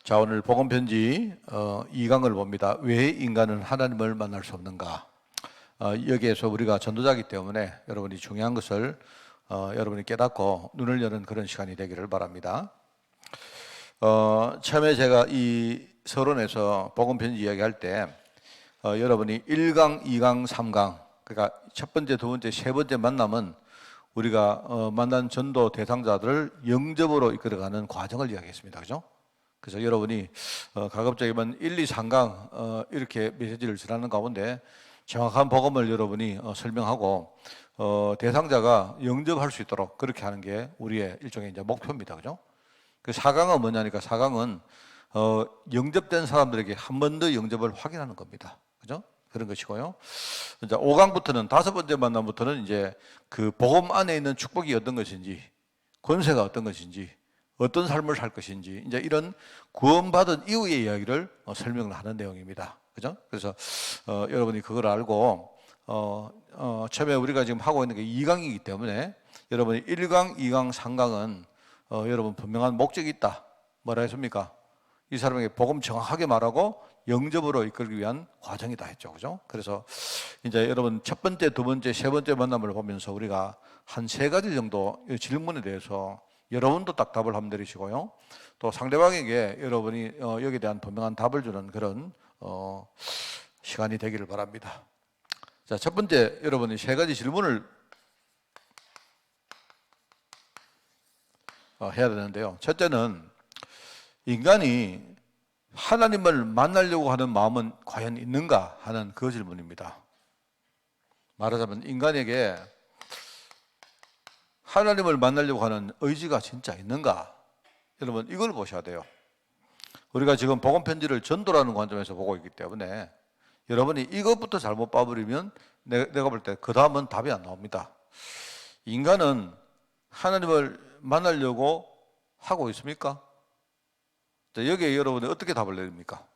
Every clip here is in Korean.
자, 오늘 복음편지 2강을 봅니다. 왜 인간은 하나님을 만날 수 없는가? 여기에서 우리가 전도자이기 때문에 여러분이 중요한 것을 여러분이 깨닫고 눈을 여는 그런 시간이 되기를 바랍니다. 처음에 제가 이 서론에서 복음편지 이야기할 때 여러분이 1강, 2강, 3강, 그러니까 첫 번째, 두 번째, 세 번째 만남은 우리가 만난 전도 대상자들을 영접으로 이끌어가는 과정을 이야기했습니다. 그죠? 그래서 여러분이 가급적이면 1, 2, 3강 이렇게 메시지를 전하는 가운데 정확한 복음을 여러분이 설명하고 대상자가 영접할 수 있도록 그렇게 하는 게 우리의 일종의 이제 목표입니다. 그죠? 그 4강은 뭐냐니까 4강은 영접된 사람들에게 한 번 더 영접을 확인하는 겁니다. 그죠? 그런 것이고요. 이제 5강부터는 다섯 번째 만남부터는 이제 그 복음 안에 있는 축복이 어떤 것인지, 권세가 어떤 것인지, 어떤 삶을 살 것인지, 이제 이런 구원받은 이후의 이야기를 설명을 하는 내용입니다. 그죠? 그래서 여러분이 그걸 알고 처음에 우리가 지금 하고 있는 게 2강이기 때문에 여러분이 1강, 2강, 3강은 여러분 분명한 목적이 있다. 뭐라 했습니까? 이 사람에게 복음 정확하게 말하고 영접으로 이끌기 위한 과정이다 했죠. 그죠? 그래서 이제 여러분 첫 번째, 두 번째, 세 번째 만남을 보면서 우리가 한 세 가지 정도 질문에 대해서 여러분도 딱 답을 한번 내리시고요. 또 상대방에게 여러분이 여기에 대한 분명한 답을 주는 그런 시간이 되기를 바랍니다. 자, 첫 번째 여러분이 세 가지 질문을 해야 되는데요. 첫째는 인간이 하나님을 만나려고 하는 마음은 과연 있는가 하는 그 질문입니다. 말하자면 인간에게 하나님을 만나려고 하는 의지가 진짜 있는가? 여러분 이걸 보셔야 돼요. 우리가 지금 복음 편지를 전도라는 관점에서 보고 있기 때문에 여러분이 이것부터 잘못 봐버리면 내가 볼 때 그 다음은 답이 안 나옵니다. 인간은 하나님을 만나려고 하고 있습니까? 여기에 여러분이 어떻게 답을 내립니까?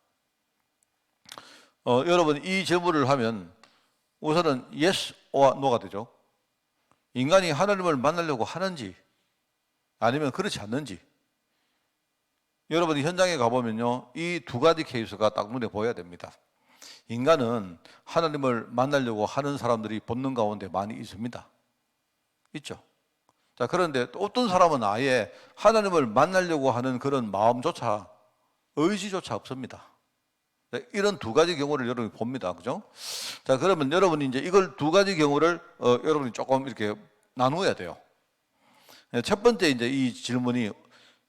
여러분 이 질문을 하면 우선은 yes or no가 되죠. 인간이 하나님을 만나려고 하는지 아니면 그렇지 않는지. 여러분이 현장에 가보면요, 이 두 가지 케이스가 딱 눈에 보여야 됩니다. 인간은 하나님을 만나려고 하는 사람들이 본능 가운데 많이 있습니다. 있죠. 자, 그런데 또 어떤 사람은 아예 하나님을 만나려고 하는 그런 마음조차, 의지조차 없습니다. 이런 두 가지 경우를 여러분이 봅니다. 그죠? 자, 그러면 여러분이 이제 이걸 두 가지 경우를 여러분이 조금 이렇게 나누어야 돼요. 첫 번째 이제 이 질문이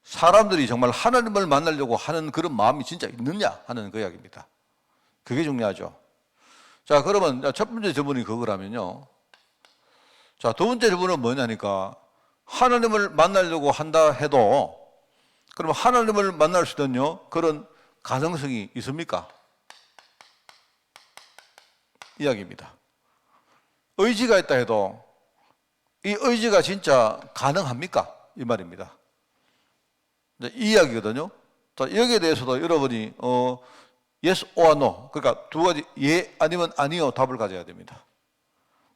사람들이 정말 하나님을 만나려고 하는 그런 마음이 진짜 있느냐 하는 그 이야기입니다. 그게 중요하죠. 자, 그러면 첫 번째 질문이 그거라면요. 자, 두 번째 질문은 뭐냐니까 하나님을 만나려고 한다 해도 그럼 하나님을 만날 수 있는 그런 가능성이 있습니까? 이야기입니다. 의지가 있다 해도 이 의지가 진짜 가능합니까? 이 말입니다. 이 이야기거든요. 자, 여기에 대해서도 여러분이 yes or no, 그러니까 두 가지 예 아니면 아니요 답을 가져야 됩니다.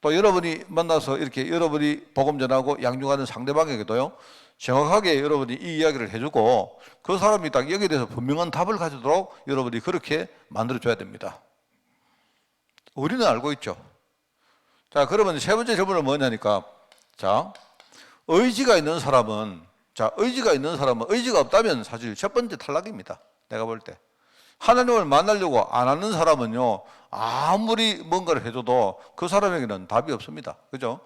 또 여러분이 만나서 이렇게 여러분이 복음 전하고 양육하는 상대방에게도요, 정확하게 여러분이 이 이야기를 해주고 그 사람이 딱 여기에 대해서 분명한 답을 가지도록 여러분이 그렇게 만들어줘야 됩니다. 우리는 알고 있죠. 자, 그러면 세 번째 질문은 뭐냐니까, 자, 의지가 있는 사람은, 의지가 없다면 사실 첫 번째 탈락입니다. 내가 볼 때. 하나님을 만나려고 안 하는 사람은요, 아무리 뭔가를 해줘도 그 사람에게는 답이 없습니다. 그죠?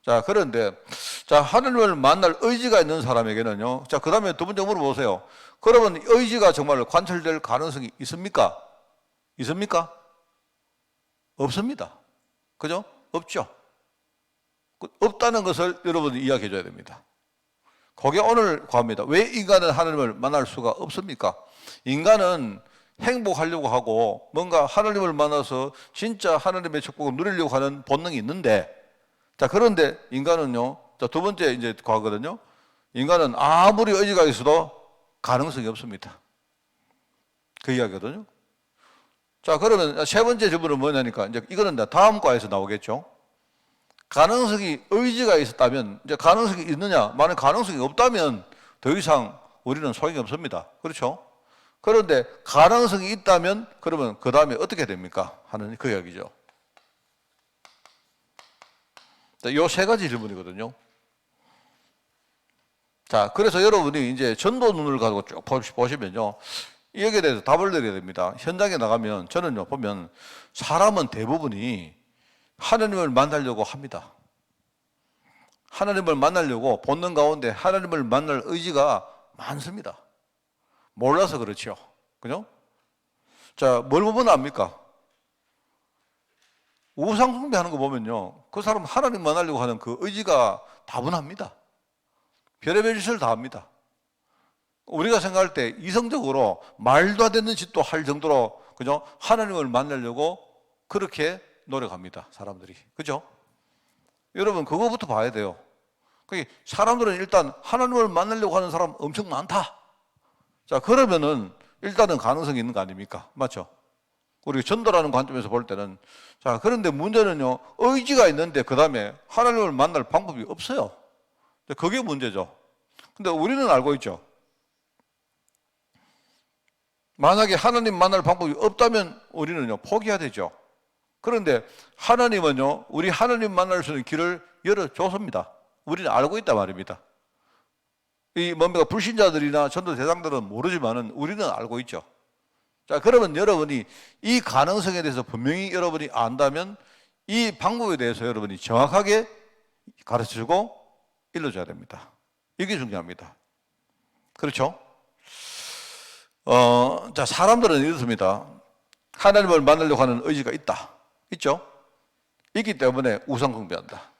자, 그런데, 자, 하나님을 만날 의지가 있는 사람에게는요, 자, 그 다음에 두 번째 물어보세요. 그러면 의지가 정말 관철될 가능성이 있습니까? 있습니까? 없습니다. 그죠? 없죠? 없다는 것을 여러분이 이야기해 줘야 됩니다. 그게 오늘 과입니다. 왜 인간은 하나님을 만날 수가 없습니까? 인간은 행복하려고 하고 뭔가 하나님을 만나서 진짜 하나님의 축복을 누리려고 하는 본능이 있는데, 자, 그런데 인간은요, 자, 두 번째 이제 과거든요. 인간은 아무리 의지가 있어도 가능성이 없습니다. 그 이야기거든요. 자, 그러면 세 번째 질문은 뭐냐니까, 이제 이거는 다음 과에서 나오겠죠. 가능성이, 의지가 있었다면, 이제 가능성이 있느냐, 만약 가능성이 없다면 더 이상 우리는 소용이 없습니다. 그렇죠? 그런데 가능성이 있다면 그러면 그 다음에 어떻게 됩니까? 하는 그 이야기죠. 요 세 가지 질문이거든요. 자, 그래서 여러분이 이제 전도 눈을 가지고 쭉 보시면요. 여기에 대해서 답을 내려야 됩니다. 현장에 나가면 저는요, 보면 사람은 대부분이 하나님을 만나려고 합니다. 하나님을 만나려고 본능 가운데 하나님을 만날 의지가 많습니다. 몰라서 그렇죠. 그죠? 자, 뭘 보면 압니까? 우상숭배하는 거 보면요. 그 사람 하나님 만나려고 하는 그 의지가 다분합니다. 별의별 짓을 다 합니다. 우리가 생각할 때 이성적으로 말도 안 되는 짓도 할 정도로 그죠? 하나님을 만나려고 그렇게 노력합니다. 사람들이. 그죠? 여러분 그거부터 봐야 돼요. 사람들은 일단 하나님을 만나려고 하는 사람 엄청 많다. 자, 그러면은 일단은 가능성이 있는 거 아닙니까? 맞죠? 우리 전도라는 관점에서 볼 때는 자, 그런데 문제는요. 의지가 있는데 그다음에 하나님을 만날 방법이 없어요. 그게 문제죠. 근데 우리는 알고 있죠. 만약에 하나님 만날 방법이 없다면 우리는요, 포기해야 되죠. 그런데 하나님은요, 우리 하나님 만날 수 있는 길을 열어줬습니다. 우리는 알고 있단 말입니다. 이 뭡니까 불신자들이나 전도 대상들은 모르지만은 우리는 알고 있죠. 자, 그러면 여러분이 이 가능성에 대해서 분명히 여러분이 안다면 이 방법에 대해서 여러분이 정확하게 가르쳐주고 일러줘야 됩니다. 이게 중요합니다. 그렇죠? 자, 사람들은 이렇습니다. 하나님을 만나려고 하는 의지가 있다. 있죠? 있기 때문에 우상숭배한다.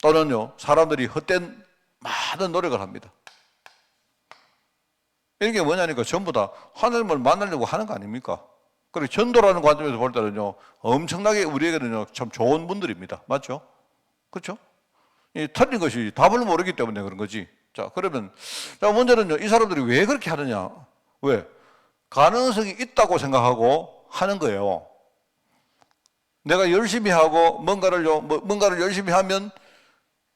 또는요, 사람들이 헛된 많은 노력을 합니다. 이게 뭐냐니까 전부 다 하나님을 만나려고 하는 거 아닙니까? 그리고 전도라는 관점에서 볼 때는요, 엄청나게 우리에게는요, 참 좋은 분들입니다. 맞죠? 그렇죠? 이 틀린 것이 답을 모르기 때문에 그런 거지. 자, 그러면, 자, 문제는요, 이 사람들이 왜 그렇게 하느냐? 왜? 가능성이 있다고 생각하고 하는 거예요. 내가 열심히 하고 뭔가를 열심히 하면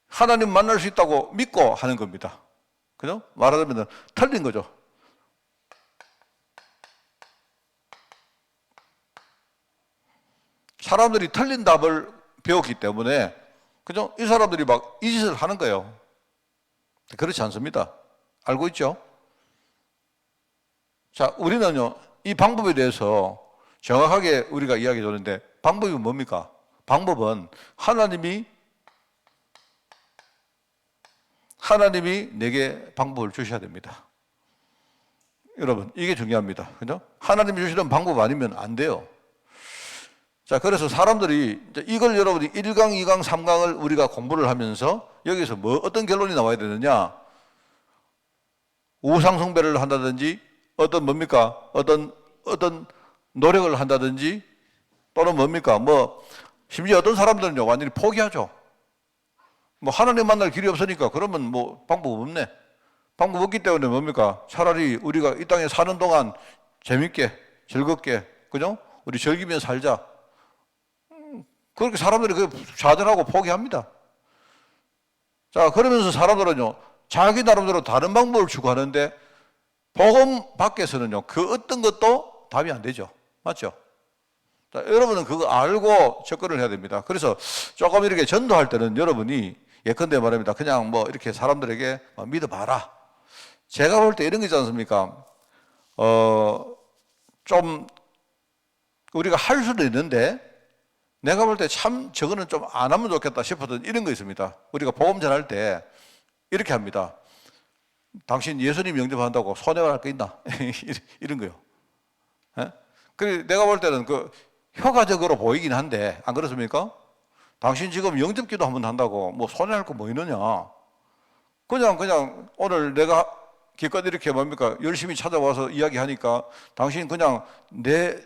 하나님 만날 수 있다고 믿고 하는 겁니다. 그죠? 말하자면 틀린 거죠. 사람들이 틀린 답을 배웠기 때문에, 그죠? 이 사람들이 막 이 짓을 하는 거예요. 그렇지 않습니다. 알고 있죠? 자, 우리는요, 이 방법에 대해서 정확하게 우리가 이야기해 줬는데, 방법이 뭡니까? 방법은 하나님이 내게 방법을 주셔야 됩니다. 여러분, 이게 중요합니다. 그죠? 하나님이 주시는 방법 아니면 안 돼요. 자, 그래서 사람들이 이걸 여러분이 1강, 2강, 3강을 우리가 공부를 하면서 여기서 어떤 결론이 나와야 되느냐? 우상숭배를 한다든지 어떤 노력을 한다든지 또는 뭡니까? 심지어 어떤 사람들은요, 완전히 포기하죠. 하나님 만날 길이 없으니까 그러면 방법 없네. 방법 없기 때문에 뭡니까? 차라리 우리가 이 땅에 사는 동안 재밌게, 즐겁게, 그죠? 우리 즐기며 살자. 그렇게 사람들이 좌절하고 포기합니다. 자, 그러면서 사람들은요, 자기 나름대로 다른 방법을 추구하는데, 복음 밖에서는요, 그 어떤 것도 답이 안 되죠. 맞죠? 자, 여러분은 그거 알고 접근을 해야 됩니다. 그래서 조금 이렇게 전도할 때는 여러분이 예컨대 말합니다. 그냥 이렇게 사람들에게 믿어봐라. 제가 볼 때 이런 거 있지 않습니까? 좀, 우리가 할 수도 있는데, 내가 볼 때 참 저거는 좀 안 하면 좋겠다 싶었던 이런 거 있습니다. 우리가 복음 전할 때 이렇게 합니다. 당신 예수님 영접한다고 손해할 거 있나? 이런 거요. 그래 내가 볼 때는 효과적으로 보이긴 한데 안 그렇습니까? 당신 지금 영접기도 한번 한다고 손해할 거 뭐 있느냐? 그냥 오늘 내가 기껏 이렇게 열심히 찾아와서 이야기하니까 당신 그냥 내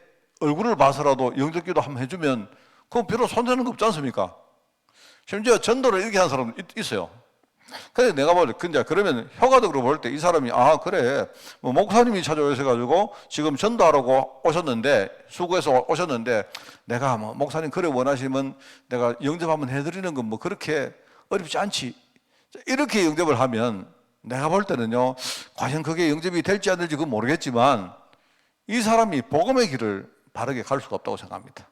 얼굴을 봐서라도 영접기도 한번 해주면 그건 별로 손대는 거 없지 않습니까? 심지어 전도를 이렇게 하는 사람 있어요. 그래서 내가 그러면 효과적으로 볼 때 이 사람이, 그래. 목사님이 찾아오셔가지고 지금 전도하라고 오셨는데, 수고해서 오셨는데, 내가 목사님 그래 원하시면 내가 영접 한번 해드리는 건 그렇게 어렵지 않지. 이렇게 영접을 하면 내가 볼 때는요, 과연 그게 영접이 될지 안 될지 그건 모르겠지만 이 사람이 복음의 길을 바르게 갈 수가 없다고 생각합니다.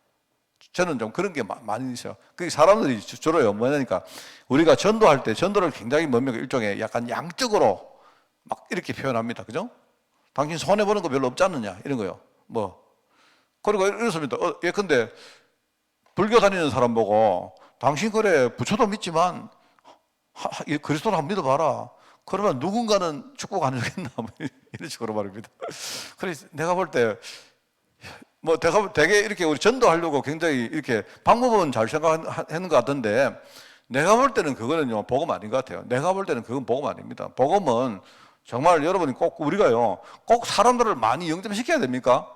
저는 좀 그런 게 많이 있어요. 그 사람들이 주로요, 뭐냐니까 우리가 전도할 때 전도를 굉장히 뭡니까? 일종의 약간 양적으로 막 이렇게 표현합니다. 그죠? 당신 손해보는 거 별로 없지 않느냐? 이런 거요. 뭐. 그리고 이렇습니다. 예컨대 불교 다니는 사람 보고 당신 그래 부처도 믿지만 그리스도를 한번 믿어봐라. 그러면 누군가는 축복 안 해주겠나? 뭐 이런 식으로 말입니다. 그래서 내가 볼 때 뭐 되게 이렇게 우리 전도하려고 굉장히 이렇게 방법은 잘 생각하는 것 같은데 내가 볼 때는 그거는요 복음 아닌 것 같아요. 내가 볼 때는 그건 복음 아닙니다. 복음은 정말 여러분이 꼭 우리가요 꼭 사람들을 많이 영접시켜야 됩니까?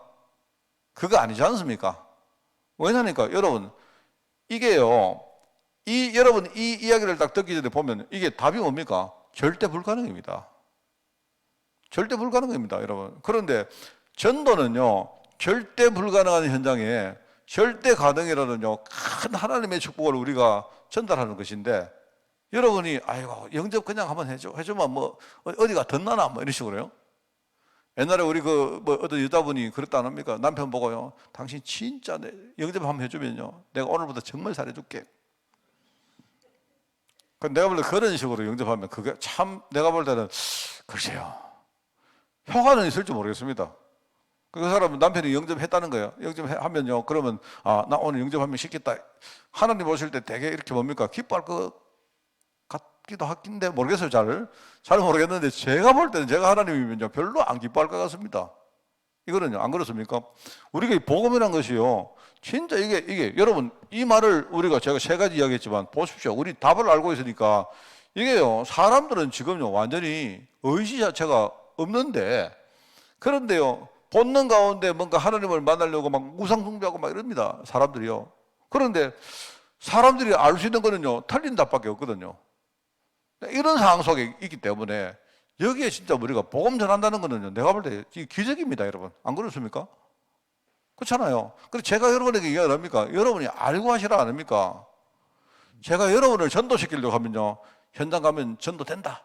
그거 아니지 않습니까? 왜냐니까 여러분 이게요 여러분 이 이야기를 딱 듣기 전에 보면 이게 답이 뭡니까? 절대 불가능입니다. 절대 불가능입니다, 여러분. 그런데 전도는요 절대 불가능한 현장에 절대 가능이라는요 큰 하나님의 축복을 우리가 전달하는 것인데 여러분이 아이고 영접 그냥 한번 해주면 뭐 어디가 덧나나 뭐 이런 식으로요. 옛날에 우리 뭐 어떤 여자분이 그랬다 안 합니까? 남편 보고요 당신 진짜 영접 한번 해주면요 내가 오늘부터 정말 잘해줄게. 내가 볼 때 그런 식으로 영접하면 그게 참 내가 볼 때는 글쎄요 효과는 있을지 모르겠습니다. 그 사람은 남편이 영접했다는 거예요. 영접하면요 그러면 나 오늘 영접 한명 시켰다. 하나님 오실 때 되게 이렇게 뭡니까? 기뻐할 것 같기도 한데 모르겠어요. 잘 모르겠는데 제가 볼 때는 제가 하나님이면요 별로 안 기뻐할 것 같습니다. 이거는요 안 그렇습니까? 우리가 이 복음이라는 것이요 진짜 이게 여러분 이 말을 우리가 제가 세 가지 이야기했지만 보십시오. 우리 답을 알고 있으니까 이게요 사람들은 지금요 완전히 의지 자체가 없는데 그런데요 본능 가운데 뭔가 하나님을 만나려고 막 우상 숭배하고 막 이럽니다. 사람들이요. 그런데 사람들이 알 수 있는 거는요 틀린 답밖에 없거든요. 이런 상황 속에 있기 때문에 여기에 진짜 우리가 복음 전한다는 거는요 내가 볼 때 기적입니다, 여러분. 안 그렇습니까? 그렇잖아요. 그래서 제가 여러분에게 이야기를 합니까? 여러분이 알고 하시라 안 합니까? 제가 여러분을 전도시키려고 하면요 현장 가면 전도된다.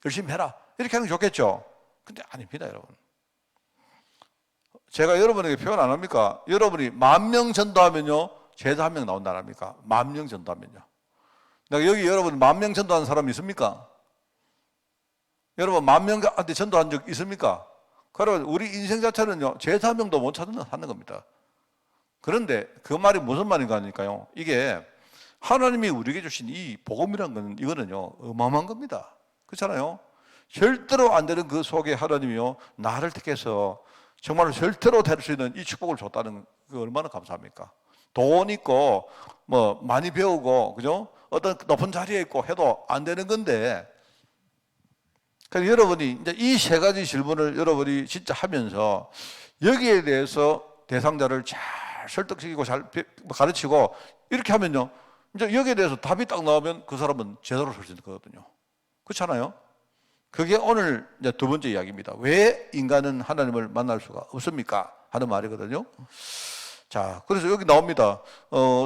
열심히 해라. 이렇게 하는 게 좋겠죠? 근데 아닙니다, 여러분. 제가 여러분에게 표현 안 합니까? 여러분이 10,000명 전도하면요 제자 1명 나온다 안 합니까? 10,000명 전도하면요. 내가 여기 여러분 10,000명 전도한 사람 있습니까? 여러분 10,000명한테 전도한 적 있습니까? 그러면 우리 인생 자체는요 제자 1명도 못 찾는 겁니다. 그런데 그 말이 무슨 말인가 하니까요 이게 하나님이 우리에게 주신 이 복음이라는 건 이거는요 어마어마한 겁니다. 그렇잖아요. 절대로 안 되는 그 속에 하나님이요 나를 택해서 정말 절대로 될 수 있는 이 축복을 줬다는 그 얼마나 감사합니까? 돈 있고 뭐 많이 배우고 그죠? 어떤 높은 자리에 있고 해도 안 되는 건데 그러니까 여러분이 이제 이 세 가지 질문을 여러분이 진짜 하면서 여기에 대해서 대상자를 잘 설득시키고 잘 가르치고 이렇게 하면요 이제 여기에 대해서 답이 딱 나오면 그 사람은 제대로 설 수 있는 거거든요. 그렇잖아요? 그게 오늘 이제 두 번째 이야기입니다. 왜 인간은 하나님을 만날 수가 없습니까? 하는 말이거든요. 자, 그래서 여기 나옵니다.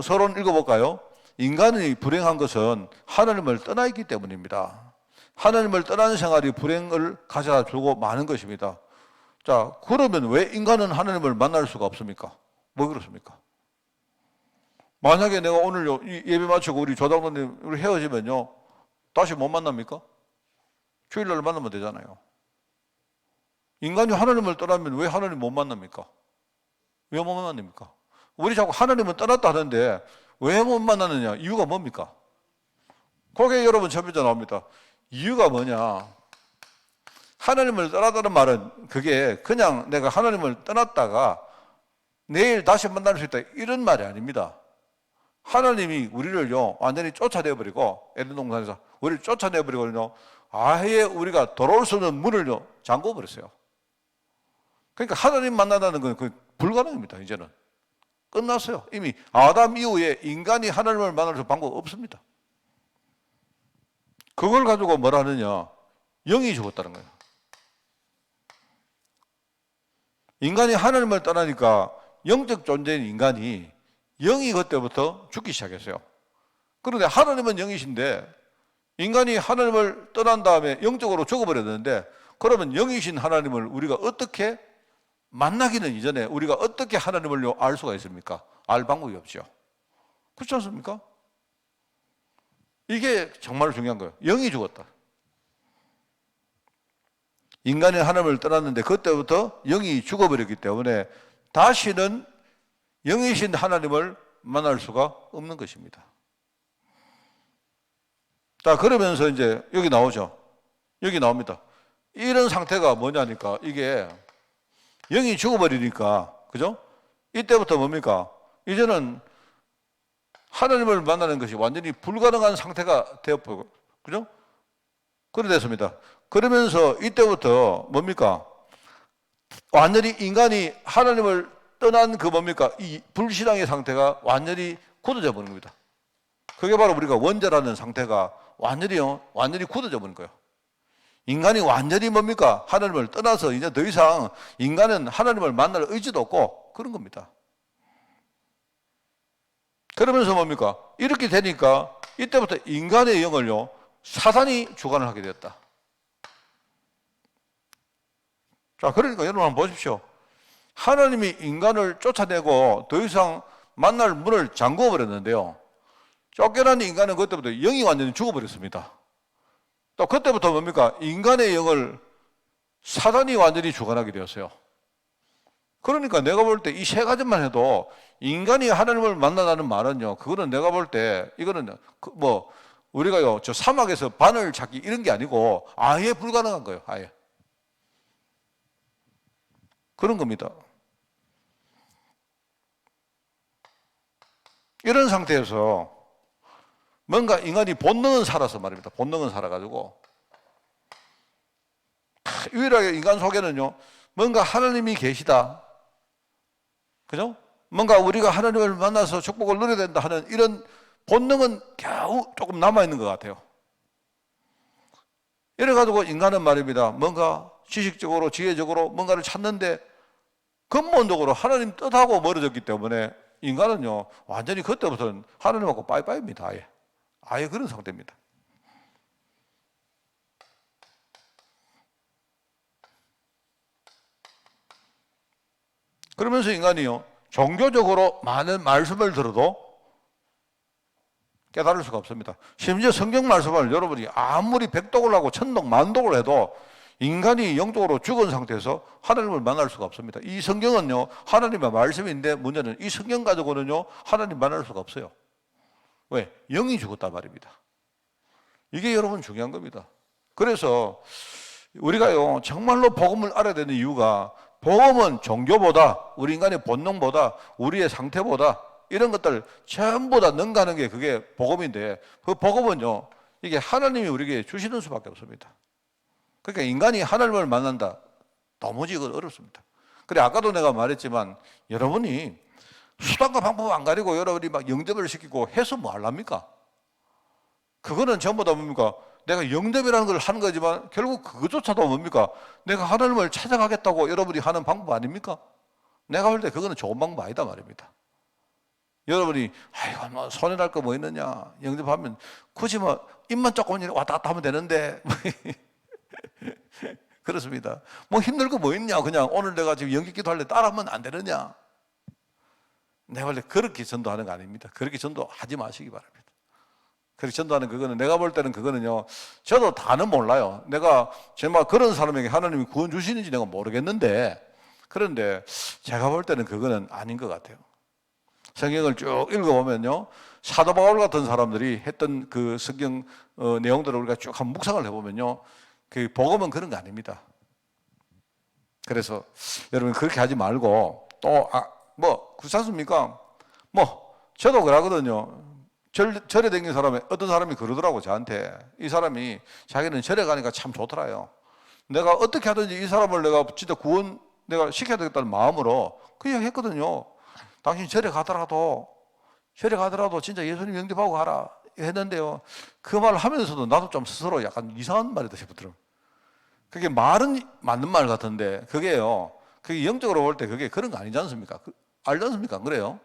서론 읽어볼까요? 인간이 불행한 것은 하나님을 떠나 있기 때문입니다. 하나님을 떠나는 생활이 불행을 가져다 주고 많은 것입니다. 자, 그러면 왜 인간은 하나님을 만날 수가 없습니까? 뭐 그렇습니까? 만약에 내가 오늘 예배 마치고 우리 조장로님 우리 헤어지면요 다시 못 만납니까? 주일날 만나면 되잖아요. 인간이 하나님을 떠나면 왜 하나님 못 만납니까? 왜 못 만납니까? 우리 자꾸 하나님은 떠났다 하는데 왜 못 만나느냐? 이유가 뭡니까? 거기에 여러분 첫 번째 나옵니다. 이유가 뭐냐? 하나님을 떠났다는 말은 그게 그냥 내가 하나님을 떠났다가 내일 다시 만날 수 있다 이런 말이 아닙니다. 하나님이 우리를요 완전히 쫓아내버리고 에덴 동산에서 우리를 쫓아내버리고요 아예 우리가 돌아올 수 없는 문을요 잠궈버렸어요. 그러니까 하나님 만나다는 건 불가능입니다. 이제는 끝났어요. 이미 아담 이후에 인간이 하나님을 만날 수 방법 없습니다. 그걸 가지고 뭐라 하느냐? 영이 죽었다는 거예요. 인간이 하나님을 떠나니까 영적 존재인 인간이 영이 그때부터 죽기 시작했어요. 그런데 하나님은 영이신데 인간이 하나님을 떠난 다음에 영적으로 죽어버렸는데, 그러면 영이신 하나님을 우리가 어떻게 만나기는 이전에 우리가 어떻게 하나님을 알 수가 있습니까? 알 방법이 없죠. 그렇지 않습니까? 이게 정말 중요한 거예요. 영이 죽었다. 인간이 하나님을 떠났는데 그때부터 영이 죽어버렸기 때문에 다시는 영이신 하나님을 만날 수가 없는 것입니다. 자, 그러면서 이제 여기 나오죠. 여기 나옵니다. 이런 상태가 뭐냐니까, 이게 영이 죽어버리니까, 그죠? 이때부터 뭡니까? 이제는 하나님을 만나는 것이 완전히 불가능한 상태가 되었고, 그죠? 그래 됐습니다. 그러면서 이때부터 뭡니까? 완전히 인간이 하나님을 떠난 그 뭡니까? 이 불신앙의 상태가 완전히 굳어져 버린 겁니다. 그게 바로 우리가 원죄라는 상태가 완전히 굳어져 버린 거예요. 인간이 완전히 뭡니까? 하나님을 떠나서 이제 더 이상 인간은 하나님을 만날 의지도 없고 그런 겁니다. 그러면서 뭡니까? 이렇게 되니까 이때부터 인간의 영을요, 사단이 주관을 하게 되었다. 자, 그러니까 여러분 한번 보십시오. 하나님이 인간을 쫓아내고 더 이상 만날 문을 잠궈 버렸는데요, 쫓겨난 인간은 그때부터 영이 완전히 죽어버렸습니다. 또 그때부터 뭡니까? 인간의 영을 사단이 완전히 주관하게 되었어요. 그러니까 내가 볼 때 이 세 가지만 해도 인간이 하나님을 만나다는 말은요, 그거는 내가 볼 때 이거는 뭐 우리가요 저 사막에서 바늘 찾기 이런 게 아니고 아예 불가능한 거예요. 아예 그런 겁니다. 이런 상태에서 뭔가 인간이 본능은 살아서 말입니다. 본능은 살아가지고 유일하게 인간 속에는요 뭔가 하나님이 계시다, 그죠? 뭔가 우리가 하나님을 만나서 축복을 누려야 된다 하는 이런 본능은 겨우 조금 남아있는 것 같아요. 이래가지고 인간은 말입니다, 뭔가 지식적으로 지혜적으로 뭔가를 찾는데 근본적으로 하나님 뜻하고 멀어졌기 때문에 인간은요 완전히 그때부터는 하나님하고 빠이빠이입니다. 아예 그런 상태입니다. 그러면서 인간이요 종교적으로 많은 말씀을 들어도 깨달을 수가 없습니다. 심지어 성경 말씀을 여러분이 아무리 백독을 하고 천독 만독을 해도 인간이 영적으로 죽은 상태에서 하나님을 만날 수가 없습니다. 이 성경은요 하나님의 말씀인데 문제는 이 성경 가지고는요 하나님 만날 수가 없어요. 왜? 영이 죽었단 말입니다. 이게 여러분 중요한 겁니다. 그래서 우리가요 정말로 복음을 알아야 되는 이유가, 복음은 종교보다 우리 인간의 본능보다 우리의 상태보다 이런 것들 전부 다 능가하는 게 그게 복음인데, 그 복음은요 이게 하나님이 우리에게 주시는 수밖에 없습니다. 그러니까 인간이 하나님을 만난다, 도무지 이건 어렵습니다. 그래 아까도 내가 말했지만 여러분이 수단과 방법 안 가리고 여러분이 막 영접을 시키고 해서 뭐 하랍니까? 그거는 전부 다 뭡니까? 내가 영접이라는 걸 하는 거지만 결국 그것조차도 뭡니까? 내가 하나님을 찾아가겠다고 여러분이 하는 방법 아닙니까? 내가 볼 때 그거는 좋은 방법 아니다 말입니다. 여러분이 아이고 뭐 손해 날 거 뭐 있느냐, 영접하면 굳이 뭐 입만 조금 왔다 갔다 하면 되는데 그렇습니다. 뭐 힘들 거 뭐 있냐, 그냥 오늘 내가 지금 영접기도 할래 따라하면 안 되느냐. 내가 볼 때 그렇게 전도하는 거 아닙니다. 그렇게 전도하지 마시기 바랍니다. 그렇게 전도하는 그거는 내가 볼 때는 그거는요 저도 다는 몰라요. 내가 정말 그런 사람에게 하나님이 구원 주시는지 내가 모르겠는데, 그런데 제가 볼 때는 그거는 아닌 것 같아요. 성경을 쭉 읽어보면요 사도 바울 같은 사람들이 했던 그 성경 내용들을 우리가 쭉 한번 묵상을 해보면요 그 복음은 그런 거 아닙니다. 그래서 여러분 그렇게 하지 말고 또 뭐 그렇습니까? 뭐 저도 그러거든요. 절에 다니는 사람이 어떤 사람이 그러더라고 저한테. 이 사람이 자기는 절에 가니까 참 좋더라요. 내가 어떻게 하든지 이 사람을 내가 진짜 구원 내가 시켜야 되겠다는 마음으로 그 이야기 했거든요. 당신 절에 가더라도 진짜 예수님 영접하고 가라 했는데요 그 말을 하면서도 나도 좀 스스로 약간 이상한 말이다 싶더라고요. 그게 말은 맞는 말 같은데 그게요 그게 영적으로 볼 때 그게 그런 거 아니지 않습니까? 알지 않습니까? 안 그래요?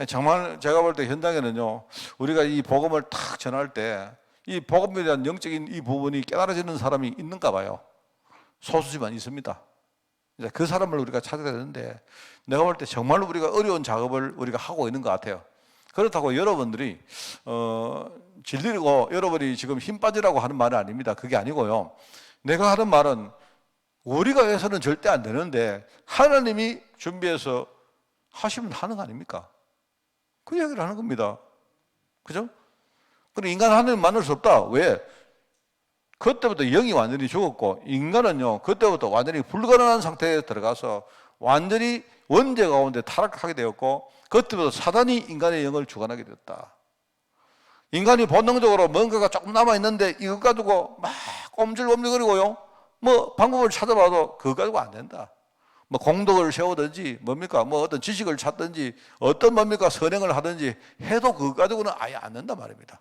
정말 제가 볼 때 현장에는요 우리가 이 복음을 탁 전할 때 이 복음에 대한 영적인 이 부분이 깨달아지는 사람이 있는가 봐요. 소수지만 있습니다. 이제 그 사람을 우리가 찾아야 되는데, 내가 볼 때 정말로 우리가 어려운 작업을 우리가 하고 있는 것 같아요. 그렇다고 여러분들이 질리고 여러분이 지금 힘 빠지라고 하는 말은 아닙니다. 그게 아니고요. 내가 하는 말은 우리가 해서는 절대 안 되는데 하나님이 준비해서 하시면 하는 거 아닙니까? 그 이야기를 하는 겁니다. 그죠? 그럼 인간 하나님 만날 수 없다. 왜? 그때부터 영이 완전히 죽었고, 인간은요 그때부터 완전히 불가능한 상태에 들어가서 완전히 원죄 가운데 타락하게 되었고, 그때부터 사단이 인간의 영을 주관하게 되었다. 인간이 본능적으로 뭔가가 조금 남아있는데 이것 가지고 막 꼼질꼼질거리고요, 뭐 방법을 찾아봐도 그거 가지고 안 된다. 뭐 공덕을 세우든지 뭡니까, 뭐 어떤 지식을 찾든지 어떤 뭡니까 선행을 하든지 해도 그거 가지고는 아예 안 된단 말입니다.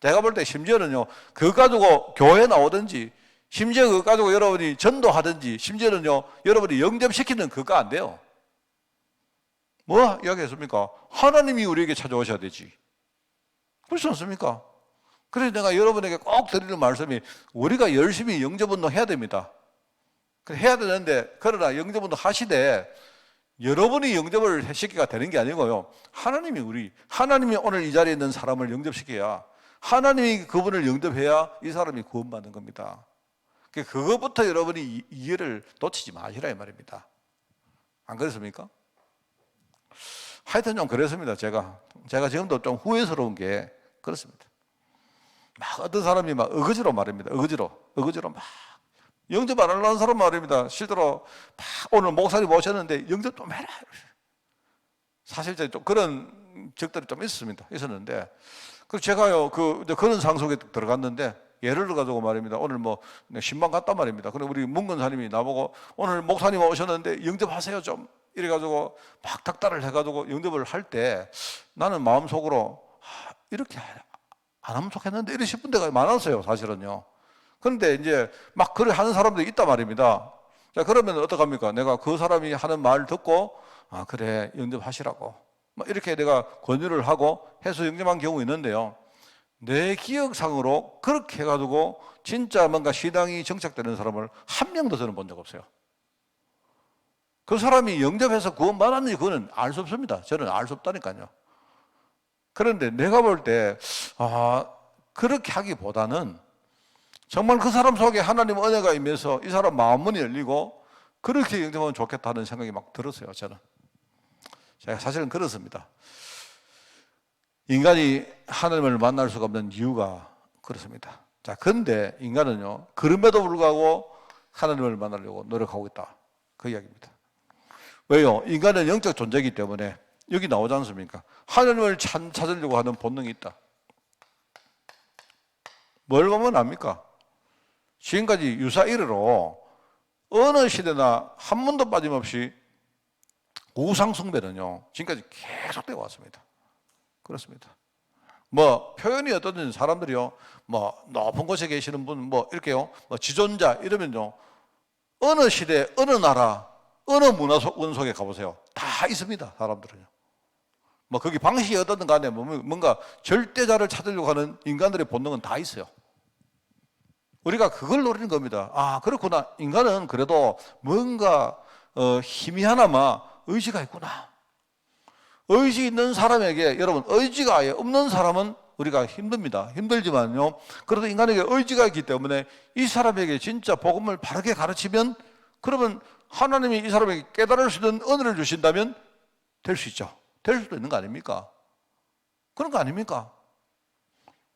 제가 볼 때 심지어는요, 그거 가지고 교회 나오든지, 심지어 그거 가지고 여러분이 전도하든지, 심지어는요 여러분이 영접시키는 그거 안 돼요. 뭐 이야기했습니까? 하나님이 우리에게 찾아오셔야 되지. 그렇지 않습니까? 그래서 내가 여러분에게 꼭 드리는 말씀이, 우리가 열심히 영접운동 해야 됩니다. 해야 되는데, 그러나 영접운동 하시되 여러분이 영접을 시키가 되는 게 아니고요, 하나님이 오늘 이 자리에 있는 사람을 영접시켜야, 하나님이 그분을 영접해야 이 사람이 구원받는 겁니다. 그것부터 여러분이 이해를 놓치지 마시라 이 말입니다. 안 그렇습니까? 하여튼 좀 그랬습니다. 제가 지금도 좀 후회스러운 게 그렇습니다. 막 어떤 사람이 막 어거지로 말입니다. 어거지로 막 영접 안 하려는 사람 말입니다. 실제로 막 오늘 목사님 오셨는데 영접 좀 해라. 사실 좀 그런 적들이 좀 있었는데, 그래서 제가요 그런 상속에 들어갔는데, 예를 들어가지고 말입니다. 오늘 뭐 신방 갔단 말입니다. 그래 우리 문근사님이 나보고 오늘 목사님 오셨는데 영접하세요 좀, 이래가지고 막 닥달을 해가지고 영접을 할 때 나는 마음속으로 이렇게 안 하면 좋겠는데 이래 싶은 데가 많았어요, 사실은요. 그런데 이제 막 그래 하는 사람들이 있단 말입니다. 자, 그러면 어떡합니까? 내가 그 사람이 하는 말 듣고 그래 영접하시라고 막 이렇게 내가 권유를 하고 해서 영접한 경우 있는데요, 내 기억상으로 그렇게 해가지고 진짜 뭔가 신앙이 정착되는 사람을 한 명도 저는 본 적 없어요. 그 사람이 영접해서 구원받았는지 그거는 알 수 없습니다. 저는 알 수 없다니까요. 그런데 내가 볼 때 그렇게 하기보다는 정말 그 사람 속에 하나님 은혜가 임해서 이 사람 마음문이 열리고 그렇게 영접하면 좋겠다는 생각이 막 들었어요. 저는 제가 사실은 그렇습니다. 인간이 하나님을 만날 수가 없는 이유가 그렇습니다. 자, 근데 인간은요 그럼에도 불구하고 하나님을 만나려고 노력하고 있다, 그 이야기입니다. 왜요? 인간은 영적 존재이기 때문에 여기 나오지 않습니까? 하나님을 찾으려고 하는 본능이 있다. 뭘 보면 압니까? 지금까지 유사일으로 어느 시대나 한 번도 빠짐없이 우상 숭배는요 지금까지 계속되어 왔습니다. 그렇습니다. 뭐 표현이 어떠든지 사람들이요 뭐 높은 곳에 계시는 분 뭐 이렇게요 뭐 지존자 이러면요 어느 시대 어느 나라 어느 문화원 속에 가보세요, 다 있습니다. 사람들은요 뭐 거기 방식이 어떻든 간에 뭔가 절대자를 찾으려고 하는 인간들의 본능은 다 있어요. 우리가 그걸 노리는 겁니다. 그렇구나, 인간은 그래도 뭔가 힘이 하나마 의지가 있구나. 의지 있는 사람에게, 여러분 의지가 아예 없는 사람은 우리가 힘들지만요 그래도 인간에게 의지가 있기 때문에 이 사람에게 진짜 복음을 바르게 가르치면, 그러면 하나님이 이 사람에게 깨달을 수 있는 은혜를 주신다면 될 수 있죠. 될 수도 있는 거 아닙니까? 그런 거 아닙니까?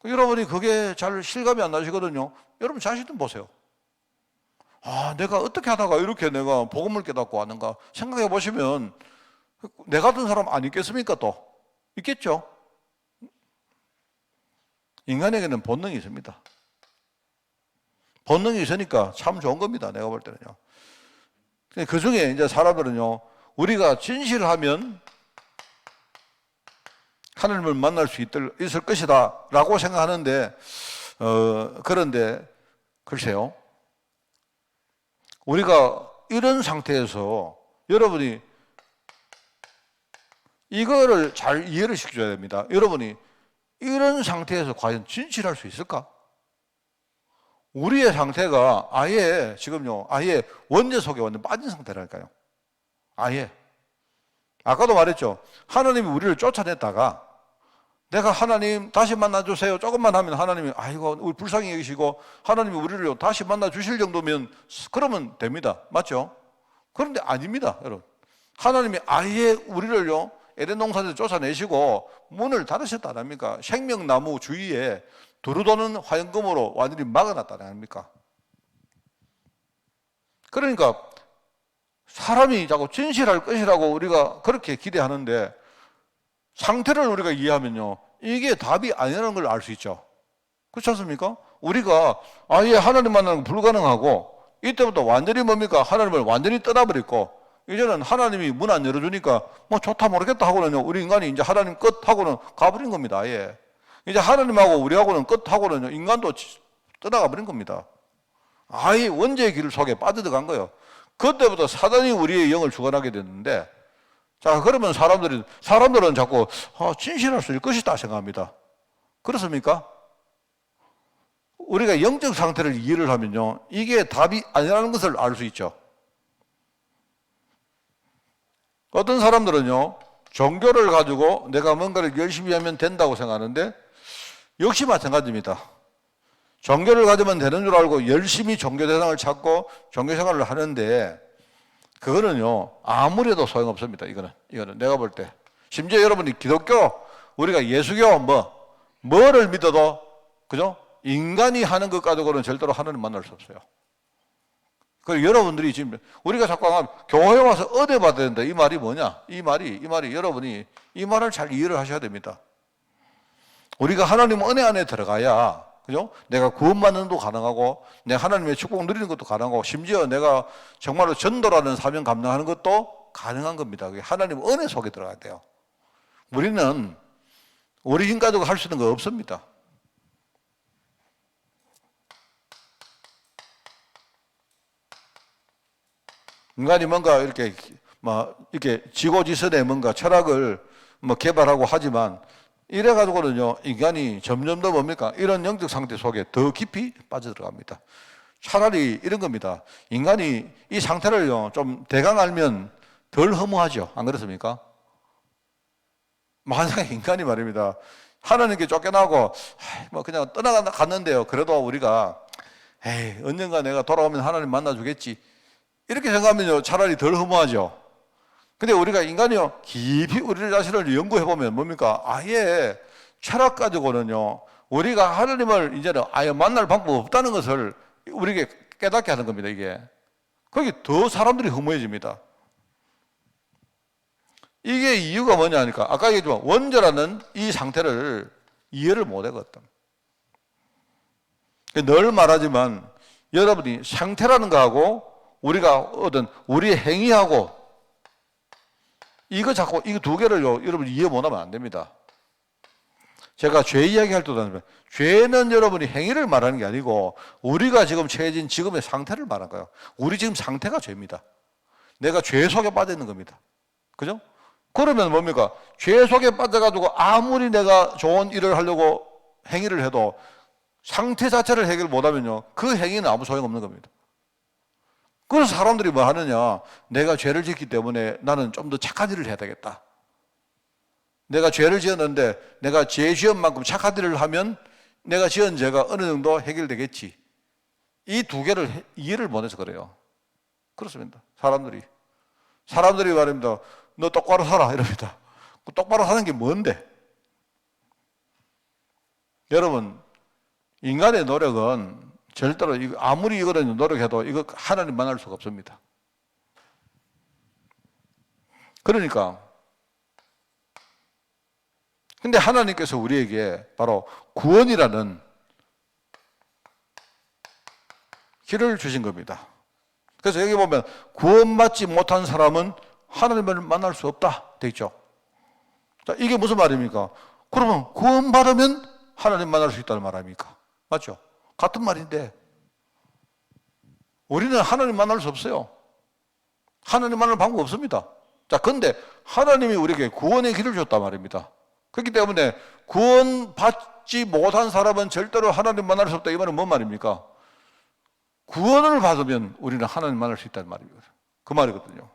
여러분이 그게 잘 실감이 안 나시거든요. 여러분 자신도 보세요. 내가 어떻게 하다가 이렇게 내가 복음을 깨닫고 왔는가 생각해 보시면 내 같은 사람 안 있겠습니까? 또 있겠죠. 인간에게는 본능이 있습니다. 본능이 있으니까 참 좋은 겁니다. 내가 볼 때는요. 그 중에 이제 사람들은요, 우리가 진실하면 하나님을 만날 수 있을 것이다 라고 생각하는데, 그런데 글쎄요, 우리가 이런 상태에서 여러분이 이거를 잘 이해를 시켜줘야 됩니다. 여러분이 이런 상태에서 과연 진실할 수 있을까? 우리의 상태가 아예 지금요, 아예 원죄 속에 완전 빠진 상태랄까요? 아예. 아까도 말했죠. 하나님이 우리를 쫓아냈다가 내가 하나님 다시 만나주세요 조금만 하면 하나님이 아이고 우리 불쌍히 여기시고 하나님이 우리를 다시 만나주실 정도면 그러면 됩니다. 맞죠? 그런데 아닙니다, 여러분. 하나님이 아예 우리를요 에덴 동산에서 쫓아내시고 문을 닫으셨다 안 합니까? 생명나무 주위에 두루도는 화염금으로 완전히 막아놨다 안 합니까? 그러니까 사람이 자꾸 진실할 것이라고 우리가 그렇게 기대하는데 상태를 우리가 이해하면요 이게 답이 아니라는 걸 알 수 있죠. 그렇지 않습니까? 우리가 아예 하나님 만나는 건 불가능하고 이때부터 완전히 뭡니까? 하나님을 완전히 떠나버렸고 이제는 하나님이 문 안 열어주니까 뭐 좋다 모르겠다 하고는요 우리 인간이 이제 하나님 끝 하고는 가버린 겁니다. 아예 이제 하나님하고 우리하고는 끝 하고는요 인간도 떠나가 버린 겁니다. 아예 원죄의 길 속에 빠져들어간 거예요. 그때부터 사단이 우리의 영을 주관하게 됐는데, 자 그러면 사람들은 자꾸 진실할 수 있을 것이다 생각합니다. 그렇습니까? 우리가 영적 상태를 이해를 하면요 이게 답이 아니라는 것을 알 수 있죠. 어떤 사람들은요 종교를 가지고 내가 뭔가를 열심히 하면 된다고 생각하는데 역시 마찬가지입니다. 종교를 가지면 되는 줄 알고 열심히 종교 대상을 찾고 종교 생활을 하는데 그거는요 아무리 해도 소용없습니다. 이거는 내가 볼 때 심지어 여러분이 기독교 우리가 예수교 뭐를 믿어도 그죠? 인간이 하는 것 가지고는 절대로 하나님 만날 수 없어요. 그리고 여러분들이 지금 우리가 자꾸 교회에 와서 은혜 받아야 된다 이 말이 뭐냐? 이 말이 여러분이 이 말을 잘 이해를 하셔야 됩니다. 우리가 하나님 은혜 안에 들어가야 그죠? 내가 구원받는 것도 가능하고 내가 하나님의 축복 누리는 것도 가능하고 심지어 내가 정말로 전도라는 사명 감당하는 것도 가능한 겁니다. 그게 하나님 은혜 속에 들어가야 돼요. 우리는 우리 힘 가지고 할 수 있는 거 없습니다. 인간이 뭔가 이렇게 지고지선에 뭔가 철학을 개발하고 하지만 이래가지고는요, 인간이 점점 더 뭡니까? 이런 영적 상태 속에 더 깊이 빠져들어갑니다. 차라리 이런 겁니다. 인간이 이 상태를요, 좀 대강 알면 덜 허무하죠. 안 그렇습니까? 만약에 인간이 말입니다. 하나님께 쫓겨나고, 그냥 떠나갔는데요. 그래도 우리가, 언젠가 내가 돌아오면 하나님 만나주겠지. 이렇게 생각하면요, 차라리 덜 허무하죠. 근데 우리가 인간이요 깊이 우리 자신을 연구해보면 뭡니까? 아예 철학 가지고는요 우리가 하나님을 이제는 아예 만날 방법 없다는 것을 우리에게 깨닫게 하는 겁니다. 이게 거기 더 사람들이 허무해집니다. 이게 이유가 뭐냐 하니까 아까 얘기했지만 원죄라는 이 상태를 이해를 못하거든. 늘 말하지만 여러분이 상태라는 거하고 우리가 얻은 우리의 행위하고 이거 두 개를요, 여러분이 이해 못하면 안 됩니다. 제가 죄 이야기할 때도 하지만, 죄는 여러분이 행위를 말하는 게 아니고, 우리가 지금 처해진 지금의 상태를 말한 거예요. 우리 지금 상태가 죄입니다. 내가 죄 속에 빠져 있는 겁니다. 그죠? 그러면 뭡니까? 죄 속에 빠져가지고 아무리 내가 좋은 일을 하려고 행위를 해도 상태 자체를 해결 못하면요, 그 행위는 아무 소용없는 겁니다. 그래서 사람들이 뭐 하느냐, 내가 죄를 짓기 때문에 나는 좀 더 착한 일을 해야 되겠다. 내가 죄를 지었는데 내가 죄 지은 만큼 착한 일을 하면 내가 지은 죄가 어느 정도 해결되겠지. 이 두 개를 이해를 못해서 그래요. 그렇습니다. 사람들이 말입니다. 너 똑바로 살아 이럽니다. 똑바로 사는 게 뭔데? 여러분, 인간의 노력은 절대로 아무리 이거를 노력해도 이거 하나님 만날 수가 없습니다. 그러니까 근데 하나님께서 우리에게 바로 구원이라는 길을 주신 겁니다. 그래서 여기 보면 구원받지 못한 사람은 하나님을 만날 수 없다 돼 있죠. 자, 이게 무슨 말입니까? 그러면 구원받으면 하나님 만날 수 있다는 말 아닙니까? 맞죠? 같은 말인데 우리는 하나님 만날 수 없어요. 하나님 만날 방법 없습니다. 자, 근데 하나님이 우리에게 구원의 길을 줬단 말입니다. 그렇기 때문에 구원받지 못한 사람은 절대로 하나님 만날 수 없다. 이 말은 뭔 말입니까? 구원을 받으면 우리는 하나님 만날 수 있다는 말입니다. 그 말이거든요.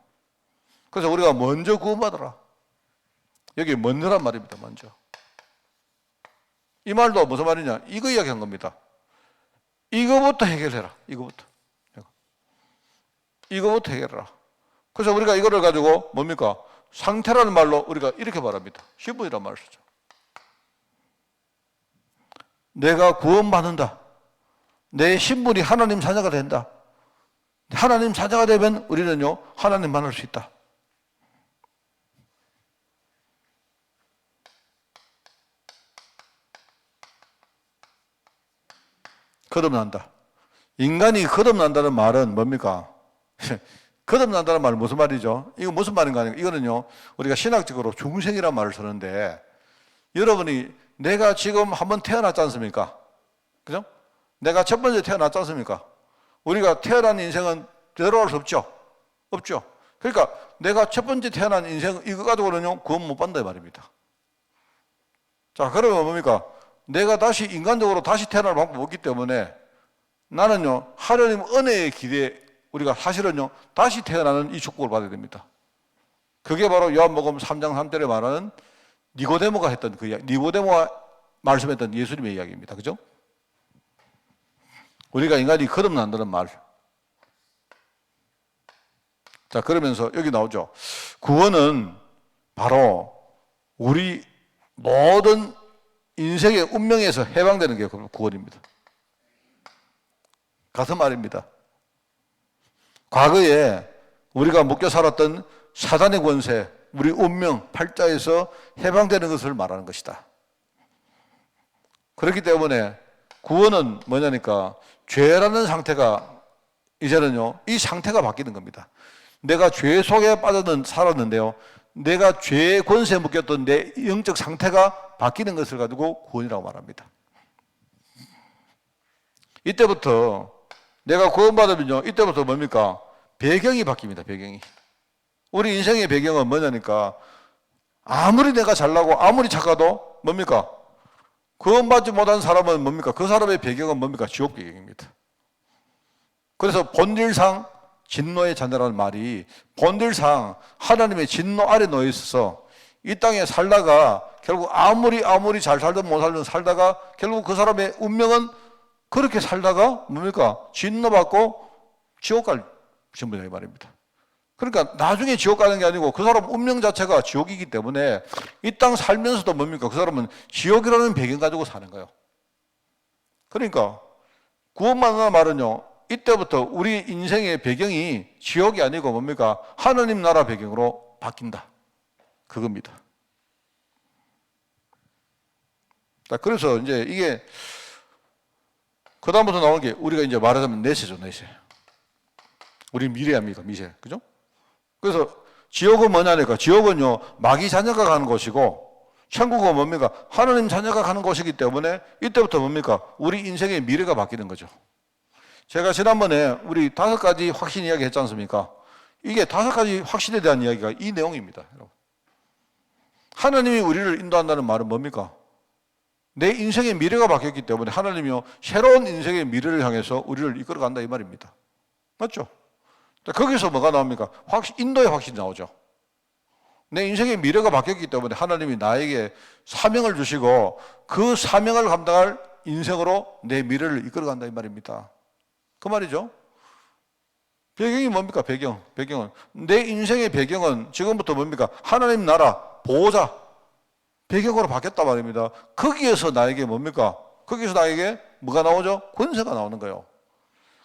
그래서 우리가 먼저 구원받아라. 여기 먼저란 말입니다. 먼저. 이 말도 무슨 말이냐? 이거 이야기한 겁니다. 이거부터 해결해라. 이거부터 해결해라. 그래서 우리가 이거를 가지고 뭡니까? 상태라는 말로 우리가 이렇게 말합니다. 신분이란 말을 쓰죠. 내가 구원받는다. 내 신분이 하나님 자녀가 된다. 하나님 자녀가 되면 우리는요, 하나님 만날 수 있다. 거듭난다. 인간이 거듭난다는 말은 뭡니까? 거듭난다는 말은 무슨 말이죠? 이거 무슨 말인가? 이거는요, 우리가 신학적으로 중생이라는 말을 쓰는데, 여러분이 내가 지금 한번 태어났지 않습니까? 그죠? 내가 첫 번째 태어났지 않습니까? 우리가 태어난 인생은 되돌아갈 수 없죠? 없죠? 그러니까 내가 첫 번째 태어난 인생, 이거 가지고는요, 구원 못 받는다, 이 말입니다. 자, 그러면 뭡니까? 내가 다시 인간적으로 다시 태어날 방법이 없기 때문에 나는요, 하나님 은혜의 기대에 우리가 사실은요, 다시 태어나는 이 축복을 받아야 됩니다. 그게 바로 요한복음 3장 3절에 말하는 니고데모가 했던 그 이야기, 니고데모가 말씀했던 예수님의 이야기입니다. 그죠? 우리가 인간이 거듭난다는 말. 자, 그러면서 여기 나오죠. 구원은 바로 우리 모든 인생의 운명에서 해방되는 게 구원입니다. 같은 말입니다. 과거에 우리가 묶여 살았던 사단의 권세, 우리 운명, 팔자에서 해방되는 것을 말하는 것이다. 그렇기 때문에 구원은 뭐냐니까 죄라는 상태가 이제는요, 이 상태가 바뀌는 겁니다. 내가 죄 속에 빠져 살았는데요, 내가 죄의 권세에 묶였던 내 영적 상태가 바뀌는 것을 가지고 구원이라고 말합니다. 이때부터 내가 구원받으면요, 이때부터 뭡니까? 배경이 바뀝니다. 배경이. 우리 인생의 배경은 뭐냐니까 아무리 내가 잘나고 아무리 착하도 뭡니까? 구원받지 못한 사람은 뭡니까? 그 사람의 배경은 뭡니까? 지옥 배경입니다. 그래서 본질상 진노의 자녀라는 말이 본질상 하나님의 진노 아래 놓여 있어서 이 땅에 살다가 결국 아무리 잘 살든 못 살든 살다가 결국 그 사람의 운명은 그렇게 살다가 뭡니까? 진노받고 지옥 갈 신분이다 이 말입니다. 그러니까 나중에 지옥 가는 게 아니고 그 사람 운명 자체가 지옥이기 때문에 이 땅 살면서도 뭡니까? 그 사람은 지옥이라는 배경 가지고 사는 거예요. 그러니까 구원받는다는 말은요, 이때부터 우리 인생의 배경이 지옥이 아니고 뭡니까? 하느님 나라 배경으로 바뀐다. 그겁니다. 자, 그래서 이제 이게 그다음부터 나오는 게 우리가 이제 말하자면 내세죠, 내세. 우리 미래 아닙니까? 미래. 그죠? 그래서 지옥은 뭐냐니까 지옥은요, 마귀 자녀가 가는 곳이고 천국은 뭡니까? 하나님 자녀가 가는 곳이기 때문에 이때부터 뭡니까? 우리 인생의 미래가 바뀌는 거죠. 제가 지난번에 우리 5가지 확신 이야기 했지 않습니까? 이게 5가지 확신에 대한 이야기가 이 내용입니다. 여러분. 하나님이 우리를 인도한다는 말은 뭡니까? 내 인생의 미래가 바뀌었기 때문에 하나님이요, 새로운 인생의 미래를 향해서 우리를 이끌어간다 이 말입니다. 맞죠? 거기서 뭐가 나옵니까? 인도의 확신이 나오죠. 내 인생의 미래가 바뀌었기 때문에 하나님이 나에게 사명을 주시고 그 사명을 감당할 인생으로 내 미래를 이끌어간다 이 말입니다. 그 말이죠. 배경이 뭡니까? 배경은 내 인생의 배경은 지금부터 뭡니까? 하나님 나라 보호자 배경으로 바뀌었단 말입니다. 거기에서 나에게 뭡니까? 거기서 나에게 뭐가 나오죠? 권세가 나오는 거예요.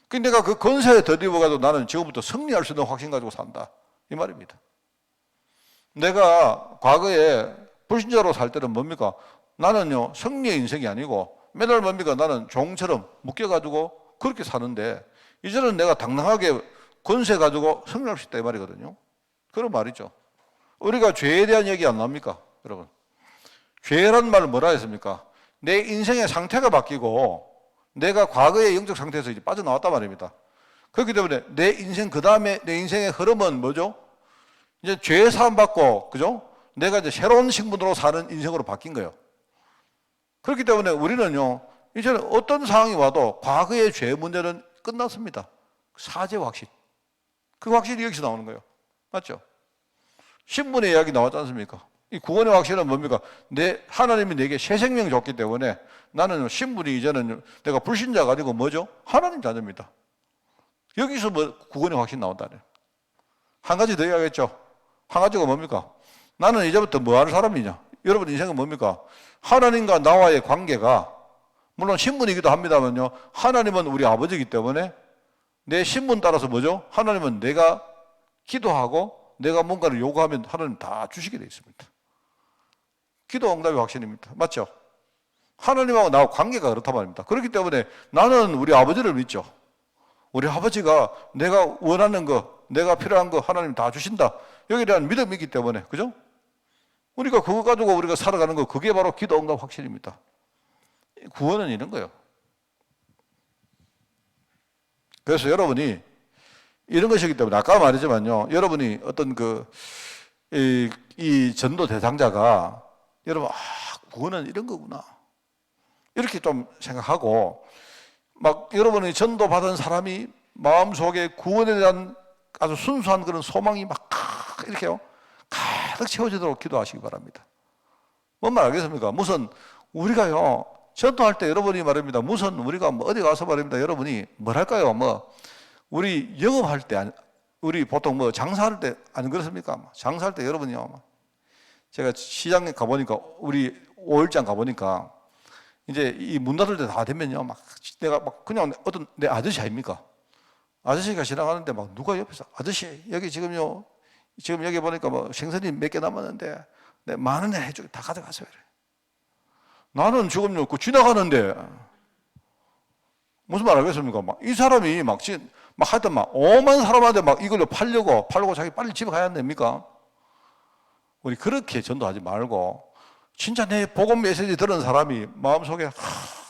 근데 내가 그 권세에 덧입어가지고 나는 지금부터 승리할 수 있는 확신 가지고 산다 이 말입니다. 내가 과거에 불신자로 살 때는 뭡니까? 나는요, 승리의 인생이 아니고 맨날 뭡니까? 나는 종처럼 묶여가지고 그렇게 사는데 이제는 내가 당당하게 권세 가지고 승리할 수 있다 이 말이거든요. 그런 말이죠. 우리가 죄에 대한 얘기 안 나옵니까? 여러분, 죄라는 말을 뭐라 했습니까? 내 인생의 상태가 바뀌고 내가 과거의 영적 상태에서 이제 빠져나왔단 말입니다. 그렇기 때문에 내 인생 그 다음에 내 인생의 흐름은 뭐죠? 이제 죄 사함 받고, 그죠? 내가 이제 새로운 신분으로 사는 인생으로 바뀐 거예요. 그렇기 때문에 우리는요, 이제는 어떤 상황이 와도 과거의 죄 문제는 끝났습니다. 사죄 확신. 그 확신이 여기서 나오는 거예요. 맞죠? 신분의 이야기 나왔지 않습니까? 이 구원의 확신은 뭡니까? 하나님이 내게 새 생명 줬기 때문에 나는 신분이 이제는 내가 불신자가 아니고 뭐죠? 하나님 자녀입니다. 여기서 뭐 구원의 확신 나온다네. 한 가지 더 이야기했죠. 한 가지가 뭡니까? 나는 이제부터 뭐 하는 사람이냐? 여러분 인생은 뭡니까? 하나님과 나와의 관계가 물론 신분이기도 합니다만요. 하나님은 우리 아버지이기 때문에 내 신분 따라서 뭐죠? 하나님은 내가 기도하고 내가 뭔가를 요구하면 하나님 다 주시게 되어 있습니다. 기도 응답의 확신입니다. 맞죠? 하나님하고 나하고 관계가 그렇단 말입니다. 그렇기 때문에 나는 우리 아버지를 믿죠. 우리 아버지가 내가 원하는 거, 내가 필요한 거 하나님 다 주신다. 여기에 대한 믿음이 있기 때문에, 그죠? 우리가 그거 가지고 우리가 살아가는 거, 그게 바로 기도 응답 확신입니다. 구원은 이런 거예요. 그래서 여러분이 이런 것이기 때문에 아까 말했지만요. 여러분이 어떤 이 전도 대상자가 여러분, 구원은 이런 거구나. 이렇게 좀 생각하고 막 여러분이 전도 받은 사람이 마음속에 구원에 대한 아주 순수한 그런 소망이 막 이렇게요. 가득 채워지도록 기도하시기 바랍니다. 뭔 말 알겠습니까? 무슨 우리가요. 전도할 때 여러분이 말입니다. 무슨 우리가 뭐 어디 가서 말입니다. 여러분이 뭘 할까요? 뭐 우리 영업할 때 우리 보통 뭐 장사할 때 안 그렇습니까? 장사할 때 여러분이요. 제가 시장에 가보니까 우리 5일장 가보니까 이제 이 문 닫을 때 다 되면요. 막 내가 막 그냥 어떤 내 아저씨 아닙니까? 아저씨가 지나가는데 막 누가 옆에서 아저씨 여기 지금 여기 보니까 뭐 생선이 몇 개 남았는데 내 10,000원에 해주게 다 가져가세요. 이래. 나는 지금요 그 지나가는데 무슨 말 알겠습니까? 막 이 사람이 막 하여튼 막 오만 사람한테 막 이걸로 팔고 자기 빨리 집에 가야 됩니까? 우리 그렇게 전도하지 말고 진짜 내 복음 메시지 들은 사람이 마음속에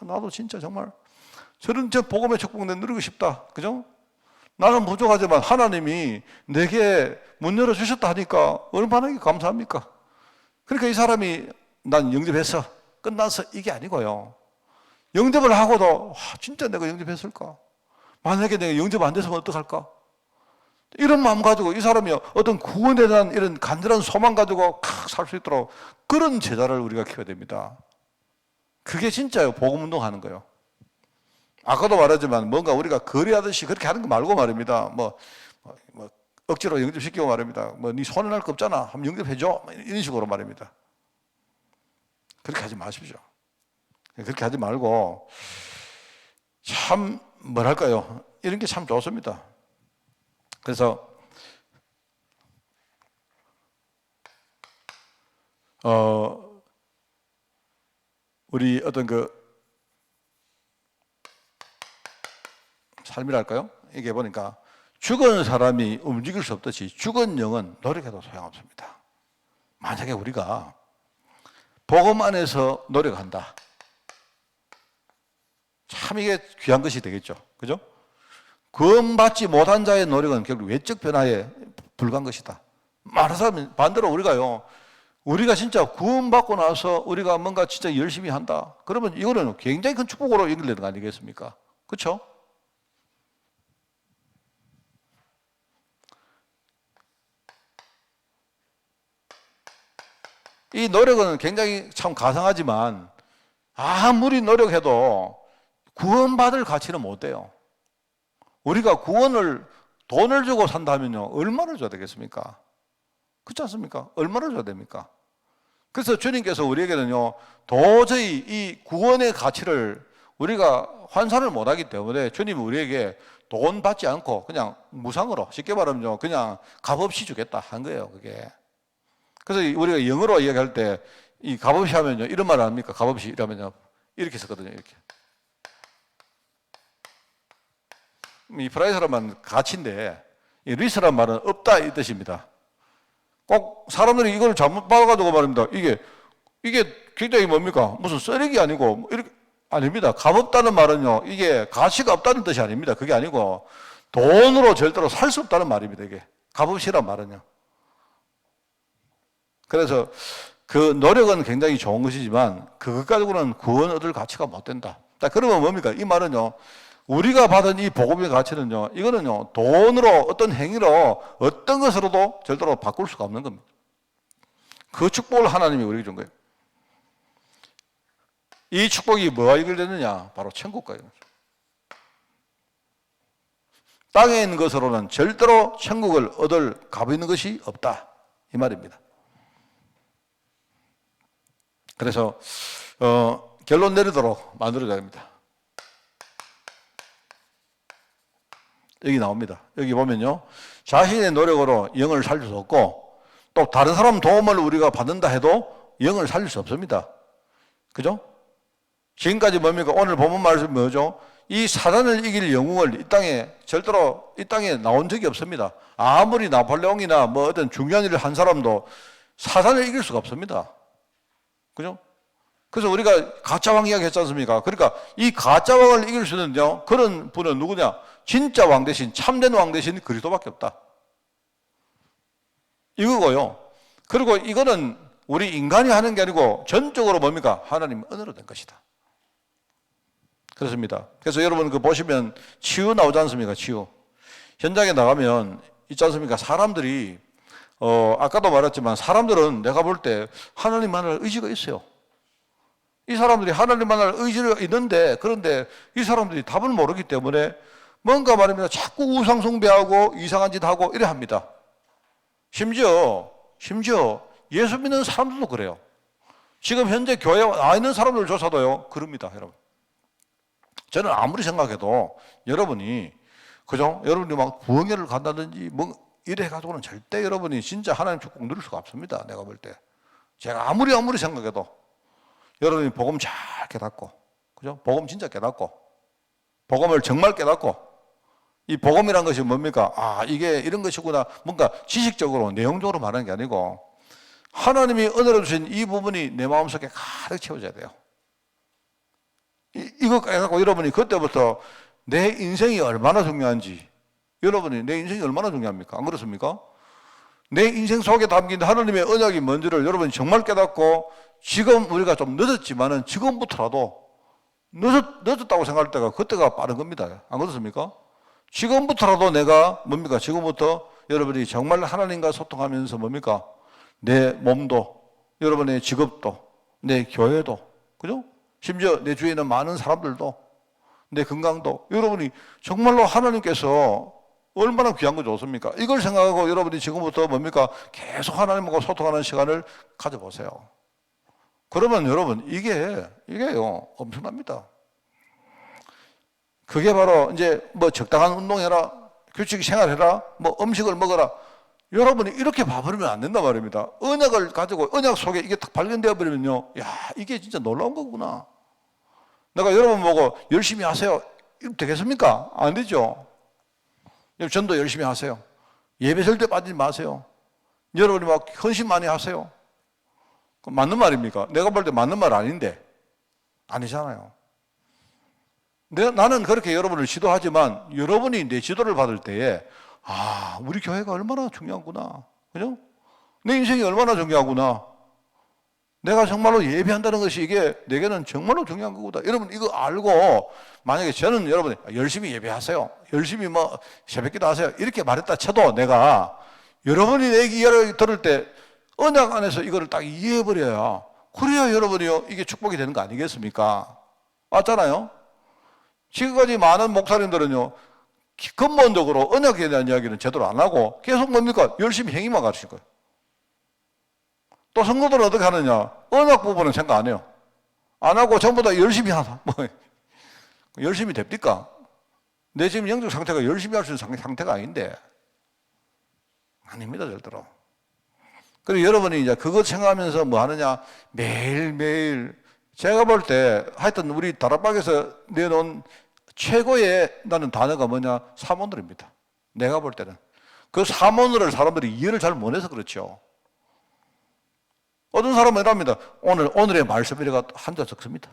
나도 진짜 정말 저런 복음의 축복을 누리고 싶다. 그죠? 나는 부족하지만 하나님이 내게 문 열어주셨다 하니까 얼마나 감사합니까? 그러니까 이 사람이 난 영접했어. 끝났어. 이게 아니고요. 영접을 하고도 진짜 내가 영접했을까? 만약에 내가 영접 안 돼서 어떡할까? 이런 마음 가지고 이 사람이 어떤 구원에 대한 이런 간절한 소망 가지고 살 수 있도록 그런 제자를 우리가 키워야 됩니다. 그게 진짜요. 복음 운동하는 거예요. 아까도 말하지만 뭔가 우리가 거래하듯이 그렇게 하는 거 말고 말입니다. 뭐 억지로 영접시키고 말입니다. 뭐 네 손해날 거 없잖아. 한번 영접해줘. 이런 식으로 말입니다. 그렇게 하지 마십시오. 그렇게 하지 말고 참 뭐랄까요. 이런 게 참 좋습니다. 그래서 우리 어떤 삶이랄까요? 이게 보니까 죽은 사람이 움직일 수 없듯이 죽은 영은 노력해도 소용없습니다. 만약에 우리가 복음 안에서 노력한다. 참 이게 귀한 것이 되겠죠. 그죠? 구원받지 못한 자의 노력은 결국 외적 변화에 불과한 것이다. 말하자면 반대로 우리가 진짜 구원받고 나서 우리가 뭔가 진짜 열심히 한다. 그러면 이거는 굉장히 큰 축복으로 연결되는 거 아니겠습니까? 그렇죠? 이 노력은 굉장히 참 가상하지만 아무리 노력해도 구원받을 가치는 못 돼요. 우리가 돈을 주고 산다면요, 얼마를 줘야 되겠습니까? 그렇지 않습니까? 얼마를 줘야 됩니까? 그래서 주님께서 우리에게는요, 도저히 이 구원의 가치를 우리가 환산을 못 하기 때문에 주님이 우리에게 돈 받지 않고 그냥 무상으로, 쉽게 말하면 그냥 값없이 주겠다 한 거예요, 그게. 그래서 우리가 영어로 이야기할 때 이 값없이 하면요, 이런 말을 합니까? 값없이 이러면요, 이렇게 썼거든요, 이렇게. 이 프라이스란 가치인데, 이 리스란 말은 없다 이 뜻입니다. 꼭 사람들이 이걸 잘못 봐가지고 말입니다. 이게 굉장히 뭡니까? 무슨 쓰레기 아니고, 이렇게, 아닙니다. 값없다는 말은요, 이게 가치가 없다는 뜻이 아닙니다. 그게 아니고, 돈으로 절대로 살 수 없다는 말입니다, 이게. 값없이란 말은요. 그래서 그 노력은 굉장히 좋은 것이지만, 그것 가지고는 구원 얻을 가치가 못 된다. 그러면 뭡니까? 이 말은요, 우리가 받은 이 복음의 가치는요, 이거는요, 돈으로, 어떤 행위로, 어떤 것으로도 절대로 바꿀 수가 없는 겁니다. 그 축복을 하나님이 우리에게 준 거예요. 이 축복이 뭐가 연결되느냐? 바로 천국과 연결. 땅에 있는 것으로는 절대로 천국을 얻을 값 있는 것이 없다. 이 말입니다. 그래서 결론 내리도록 만들어야 됩니다. 여기 나옵니다. 여기 보면요, 자신의 노력으로 영을 살릴 수 없고 또 다른 사람 도움을 우리가 받는다 해도 영을 살릴 수 없습니다. 그죠? 지금까지 뭡니까? 오늘 본문 말씀이 뭐죠? 이 사단을 이길 영웅을 이 땅에 절대로 이 땅에 나온 적이 없습니다. 아무리 나폴레옹이나 뭐 어떤 중요한 일을 한 사람도 사단을 이길 수가 없습니다. 그죠? 그래서 우리가 가짜왕 이야기 했지 않습니까? 그러니까 이 가짜왕을 이길 수 있는요, 그런 분은 누구냐? 진짜 왕 대신, 참된 왕 대신 그리스도밖에 없다. 이거고요. 그리고 이거는 우리 인간이 하는 게 아니고 전적으로 뭡니까? 하나님 은혜로 된 것이다. 그렇습니다. 그래서 여러분 그 보시면 치유 나오지 않습니까? 치유. 현장에 나가면 있지 않습니까? 사람들이 아까도 말했지만 사람들은 내가 볼 때 하나님 만날 의지가 있어요. 이 사람들이 하나님 만날 의지가 있는데, 그런데 이 사람들이 답을 모르기 때문에 뭔가 말입니다. 자꾸 우상 숭배하고 이상한 짓 하고 이래 합니다. 심지어 예수 믿는 사람들도 그래요. 지금 현재 교회에 와 있는 사람들 조사도요, 그럽니다, 여러분. 저는 아무리 생각해도 여러분이, 그죠? 여러분이 막 부흥회를 간다든지 뭐 이래 가지고는 절대 여러분이 진짜 하나님 축복 누릴 수가 없습니다. 내가 볼 때. 제가 아무리 생각해도 여러분이 복음 잘 깨닫고, 그죠? 복음 진짜 깨닫고, 복음을 정말 깨닫고, 이 복음이란 것이 뭡니까? 아, 이게 이런 것이구나. 뭔가 지식적으로, 내용적으로 말하는 게 아니고, 하나님이 은혜로 주신 이 부분이 내 마음속에 가득 채워져야 돼요. 이거 깨닫고 여러분이 그때부터 내 인생이 얼마나 중요한지, 여러분이 내 인생이 얼마나 중요합니까? 안 그렇습니까? 내 인생 속에 담긴 하나님의 언약이 뭔지를 여러분이 정말 깨닫고, 지금 우리가 좀 늦었지만은 지금부터라도 늦었다고 생각할 때가 그때가 빠른 겁니다. 안 그렇습니까? 지금부터라도 내가 뭡니까? 지금부터 여러분이 정말 하나님과 소통하면서 뭡니까? 내 몸도, 여러분의 직업도, 내 교회도, 그죠? 심지어 내 주위에 있는 많은 사람들도, 내 건강도, 여러분이 정말로 하나님께서 얼마나 귀한 거 좋습니까? 이걸 생각하고 여러분이 지금부터 뭡니까? 계속 하나님과 소통하는 시간을 가져보세요. 그러면 여러분, 이게요, 엄청납니다. 그게 바로 이제 뭐 적당한 운동해라, 규칙 생활해라, 뭐 음식을 먹어라. 여러분이 이렇게 봐버리면 안 된단 말입니다. 언약을 가지고 언약 속에 이게 딱 발견되어 버리면요, 야, 이게 진짜 놀라운 거구나. 내가 여러분 보고 열심히 하세요, 이러면 되겠습니까? 안 되죠. 전도 열심히 하세요. 예배 절대 빠지지 마세요. 여러분이 막 헌신 많이 하세요. 맞는 말입니까? 내가 볼 때 맞는 말 아닌데. 아니잖아요. 나는 그렇게 여러분을 지도하지만 여러분이 내 지도를 받을 때에, 아, 우리 교회가 얼마나 중요하구나. 그죠? 내 인생이 얼마나 중요하구나. 내가 정말로 예배한다는 것이 이게 내게는 정말로 중요한 거구나. 여러분 이거 알고, 만약에 저는 여러분이 열심히 예배하세요, 열심히 뭐 새벽기도 하세요, 이렇게 말했다 쳐도 내가 여러분이 내 이야기를 들을 때 언약 안에서 이거를 딱 이해해버려야, 그래야 여러분이요, 이게 축복이 되는 거 아니겠습니까? 맞잖아요? 지금까지 많은 목사님들은요, 근본적으로 언약에 대한 이야기는 제대로 안 하고 계속 뭡니까? 열심히 행위만 가르칠 거예요. 또 성도들은 어떻게 하느냐? 언약 부분은 생각 안 해요. 안 하고 전부 다 열심히 하나. 뭐 열심히 됩니까? 내 지금 영적 상태가 열심히 할 수 있는 상태가 아닌데. 아닙니다, 절대로. 그리고 여러분이 이제 그것 생각하면서 뭐 하느냐? 매일매일 제가 볼 때 하여튼 우리 다락방에서 내놓은 최고의 나는 단어가 뭐냐? 사모늘입니다. 내가 볼 때는. 그 사모늘을 사람들이 이해를 잘 못해서 그렇죠. 어떤 사람은 이랍니다. 오늘의 말씀이라가 한자 적습니다.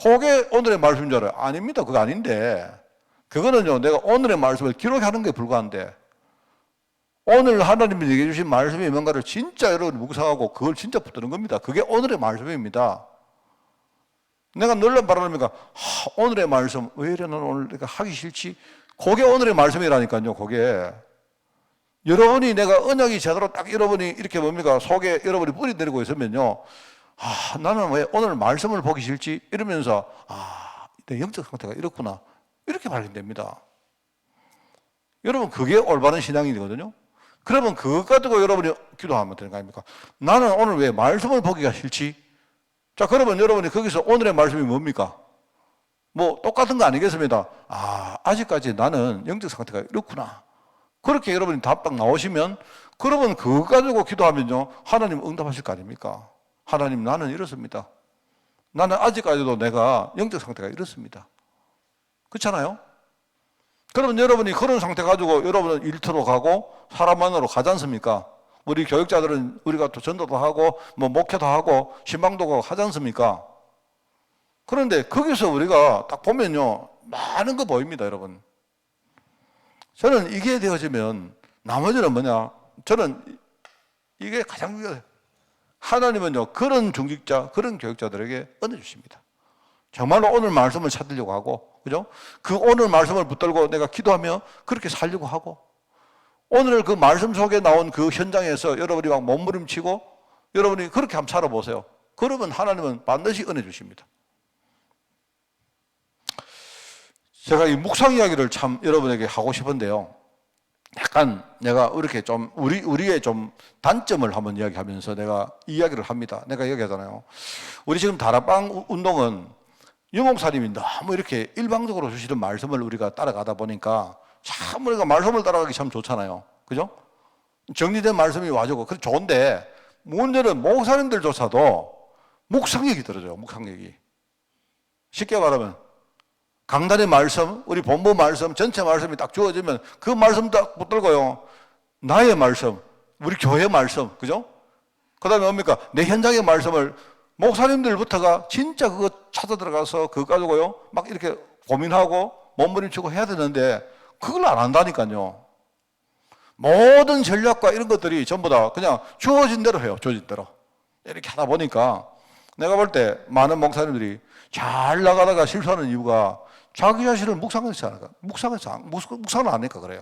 그게 오늘의 말씀인 줄 알아요. 아닙니다. 그거 아닌데. 그거는요, 내가 오늘의 말씀을 기록하는 게 불과한데, 오늘 하나님이 내게 주신 말씀이 뭔가를 진짜 여러분이 묵상하고 그걸 진짜 붙드는 겁니다. 그게 오늘의 말씀입니다. 내가 늘란 바라니까 오늘의 말씀 왜 이래 나는 오늘 내가 하기 싫지? 그게 오늘의 말씀이라니까요. 그게 여러분이 내가 언약이 제대로 딱 여러분이 이렇게 뭡니까 속에 여러분이 뿌리 내리고 있으면요, 나는 왜 오늘 말씀을 보기 싫지? 이러면서 내 영적 상태가 이렇구나 이렇게 발견됩니다. 여러분 그게 올바른 신앙이거든요. 그러면 그것 가지고 여러분이 기도하면 되는 거 아닙니까? 나는 오늘 왜 말씀을 보기가 싫지? 자, 그러면 여러분이 거기서 오늘의 말씀이 뭡니까? 뭐 똑같은 거 아니겠습니다. 아직까지 나는 영적 상태가 이렇구나. 그렇게 여러분이 답딱 나오시면 그러면 그거 가지고 기도하면요, 하나님 응답하실 거 아닙니까? 하나님 나는 이렇습니다. 나는 아직까지도 내가 영적 상태가 이렇습니다. 그렇잖아요? 그러면 여러분이 그런 상태 가지고 여러분은 일터로 가고 사람 만나러 가지 않습니까? 우리 교육자들은 우리가 또 전도도 하고 뭐 목회도 하고 신방도 가고 하지 않습니까? 그런데 거기서 우리가 딱 보면요, 많은 거 보입니다, 여러분. 저는 이게 되어지면 나머지는 뭐냐? 저는 이게 가장 중요해요. 하나님은요, 그런 중직자, 그런 교육자들에게 은혜 주십니다. 정말로 오늘 말씀을 찾으려고 하고, 그죠? 그 오늘 말씀을 붙들고 내가 기도하며 그렇게 살려고 하고, 오늘 그 말씀 속에 나온 그 현장에서 여러분이 막 몸부림치고 여러분이 그렇게 한번 살아보세요. 그러면 하나님은 반드시 은혜 주십니다. 제가 이 묵상 이야기를 참 여러분에게 하고 싶은데요. 약간 내가 이렇게 좀 우리의 좀 단점을 한번 이야기하면서 내가 이야기를 합니다. 내가 이야기하잖아요. 우리 지금 다락방 운동은 유목사님이 너무 이렇게 일방적으로 주시는 말씀을 우리가 따라가다 보니까 참 우리가 말씀을 따라가기 참 좋잖아요. 그죠? 정리된 말씀이 와주고 그래 좋은데 문제는 목사님들조차도 묵상력이 떨어져요. 묵상력이. 쉽게 말하면 강단의 말씀, 우리 본부 말씀, 전체 말씀이 딱 주어지면 그 말씀 딱 붙들고요. 나의 말씀, 우리 교회 말씀, 그죠? 그 다음에 뭡니까? 내 현장의 말씀을 목사님들부터가 진짜 그거 찾아 들어가서 그거 가지고요. 막 이렇게 고민하고 몸부림치고 해야 되는데 그걸 안 한다니까요. 모든 전략과 이런 것들이 전부 다 그냥 주어진 대로 해요. 주어진 대로. 이렇게 하다 보니까 내가 볼 때 많은 목사님들이 잘 나가다가 실수하는 이유가 자기 자신을 묵상을 안 하니까 그래요.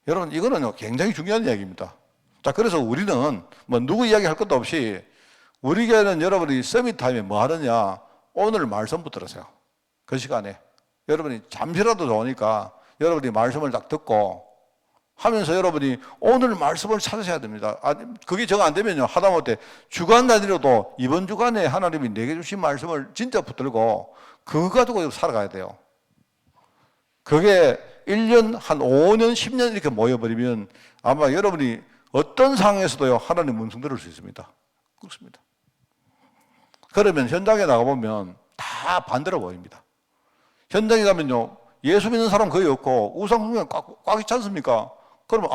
여러분, 이거는 굉장히 중요한 이야기입니다. 자, 그래서 우리는 뭐 누구 이야기 할 것도 없이 우리 교회는 여러분이 서밋 타임에 뭐 하느냐? 오늘 말씀부터 들으세요. 그 시간에. 여러분이 잠시라도 좋으니까 여러분이 말씀을 딱 듣고 하면서 여러분이 오늘 말씀을 찾으셔야 됩니다. 그게 정 안 되면요. 하다못해 주간 단위로도 이번 주간에 하나님이 내게 주신 말씀을 진짜 붙들고 그거 가지고 살아가야 돼요. 그게 1년, 한 5년, 10년 이렇게 모여버리면 아마 여러분이 어떤 상황에서도요, 하나님 음성 들을 수 있습니다. 그렇습니다. 그러면 현장에 나가보면 다 반대로 보입니다. 현장에 가면요, 예수 믿는 사람 거의 없고 우상숭배가 꽉 있지 않습니까? 그러면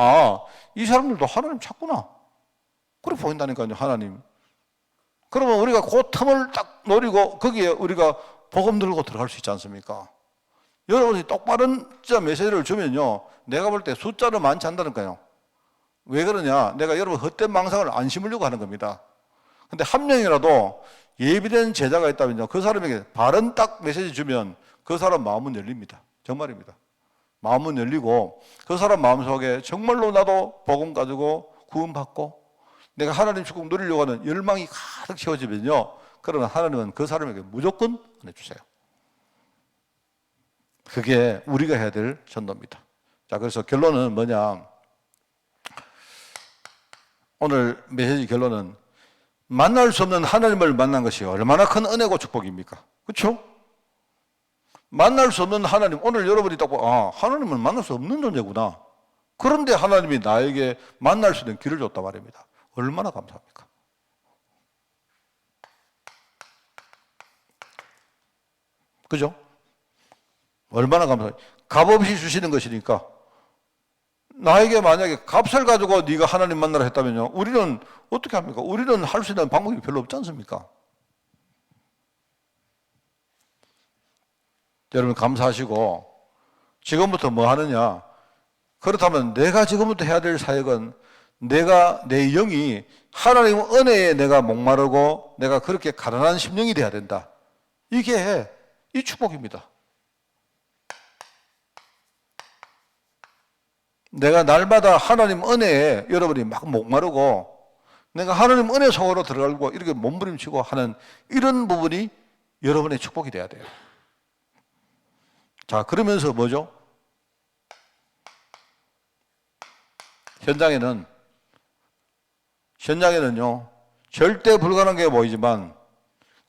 이 사람들도 하나님 찾구나. 그렇게 보인다니까요, 하나님. 그러면 우리가 그 틈을 딱 노리고 거기에 우리가 복음 들고 들어갈 수 있지 않습니까? 여러분이 똑바른 진짜 메시지를 주면요, 내가 볼 때 숫자는 많지 않다니까요. 왜 그러냐? 내가 여러분 헛된 망상을 안 심으려고 하는 겁니다. 근데 한 명이라도 예비된 제자가 있다면요, 그 사람에게 바른 딱 메시지 주면 그 사람 마음은 열립니다. 정말입니다. 마음은 열리고 그 사람 마음속에 정말로 나도 복음 가지고 구원받고 내가 하나님 축복 누리려고 하는 열망이 가득 채워지면요, 그러면 하나님은 그 사람에게 무조건 은혜 주세요. 그게 우리가 해야 될 전도입니다. 자, 그래서 결론은 뭐냐? 오늘 메시지 결론은 만날 수 없는 하나님을 만난 것이 얼마나 큰 은혜고 축복입니까? 그렇죠? 만날 수 없는 하나님, 오늘 여러분이 딱 보고 하나님은 만날 수 없는 존재구나. 그런데 하나님이 나에게 만날 수 있는 길을 줬단 말입니다. 얼마나 감사합니까? 그죠? 얼마나 감사해요. 값없이 주시는 것이니까. 나에게 만약에 값을 가지고 네가 하나님 만나라 했다면요, 우리는 어떻게 합니까? 우리는 할 수 있는 방법이 별로 없지 않습니까? 여러분 감사하시고 지금부터 뭐 하느냐? 그렇다면 내가 지금부터 해야 될 사역은 내가 내 영이 하나님 은혜에 내가 목마르고 내가 그렇게 가난한 심령이 돼야 된다. 이게 이 축복입니다. 내가 날마다 하나님 은혜에 여러분이 막 목마르고 내가 하나님 은혜 속으로 들어가고 이렇게 몸부림치고 하는 이런 부분이 여러분의 축복이 돼야 돼요. 자, 그러면서 뭐죠? 현장에는요, 절대 불가능한 게 보이지만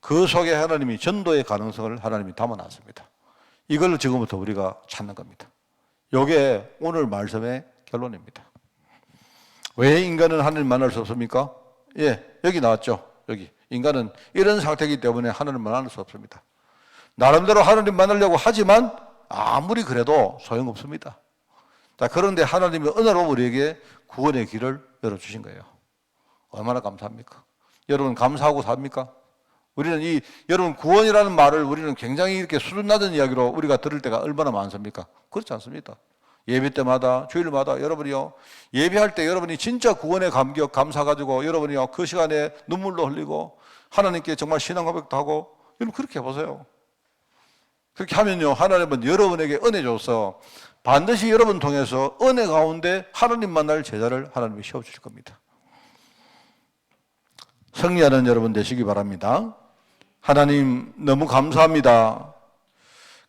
그 속에 하나님이 전도의 가능성을 하나님이 담아놨습니다. 이걸 지금부터 우리가 찾는 겁니다. 이게 오늘 말씀의 결론입니다. 왜 인간은 하나님 만날 수 없습니까? 예, 여기 나왔죠. 여기. 인간은 이런 상태이기 때문에 하나님 만날 수 없습니다. 나름대로 하나님 만나려고 하지만 아무리 그래도 소용없습니다. 자, 그런데 하나님의 은혜로 우리에게 구원의 길을 열어주신 거예요. 얼마나 감사합니까? 여러분 감사하고 삽니까? 우리는 여러분 구원이라는 말을 우리는 굉장히 이렇게 수준 낮은 이야기로 우리가 들을 때가 얼마나 많습니까? 그렇지 않습니다. 예배 때마다, 주일마다 여러분이요, 예배할 때 여러분이 진짜 구원의 감격, 감사 가지고 여러분이요, 그 시간에 눈물도 흘리고 하나님께 정말 신앙 고백도 하고, 여러분 그렇게 해보세요. 그렇게 하면요, 하나님은 여러분에게 은혜 줘서 반드시 여러분 통해서 은혜 가운데 하나님 만날 제자를 하나님이 세워주실 겁니다. 승리하는 여러분 되시기 바랍니다. 하나님 너무 감사합니다.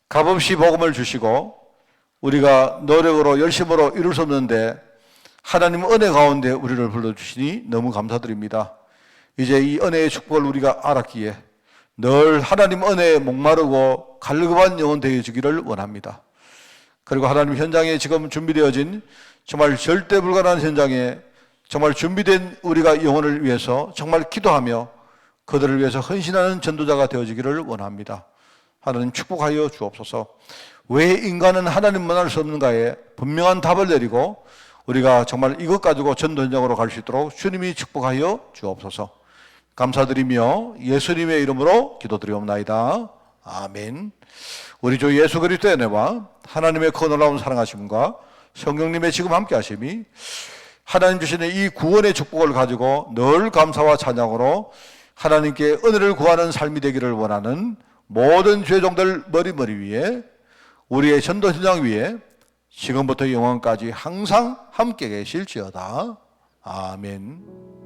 값없이 복음을 주시고 우리가 노력으로 열심으로 이룰 수 없는데 하나님 은혜 가운데 우리를 불러주시니 너무 감사드립니다. 이제 이 은혜의 축복을 우리가 알았기에 늘 하나님 은혜에 목마르고 갈급한 영혼 되어지기를 원합니다. 그리고 하나님 현장에 지금 준비되어진 정말 절대 불가능한 현장에 정말 준비된 우리가 영혼을 위해서 정말 기도하며 그들을 위해서 헌신하는 전도자가 되어지기를 원합니다. 하나님 축복하여 주옵소서. 왜 인간은 하나님 만날 수 없는가에 분명한 답을 내리고 우리가 정말 이것 가지고 전도 현장으로 갈 수 있도록 주님이 축복하여 주옵소서. 감사드리며 예수님의 이름으로 기도드리옵나이다. 아멘. 우리 주 예수 그리스도의 은혜와 하나님의 그 놀라운 사랑하심과 성령님의 지금 함께 하심이 하나님 주시는 이 구원의 축복을 가지고 늘 감사와 찬양으로 하나님께 은혜를 구하는 삶이 되기를 원하는 모든 죄종들 머리 위에 우리의 전도 현장 위에 지금부터 영원까지 항상 함께 계실지어다. 아멘.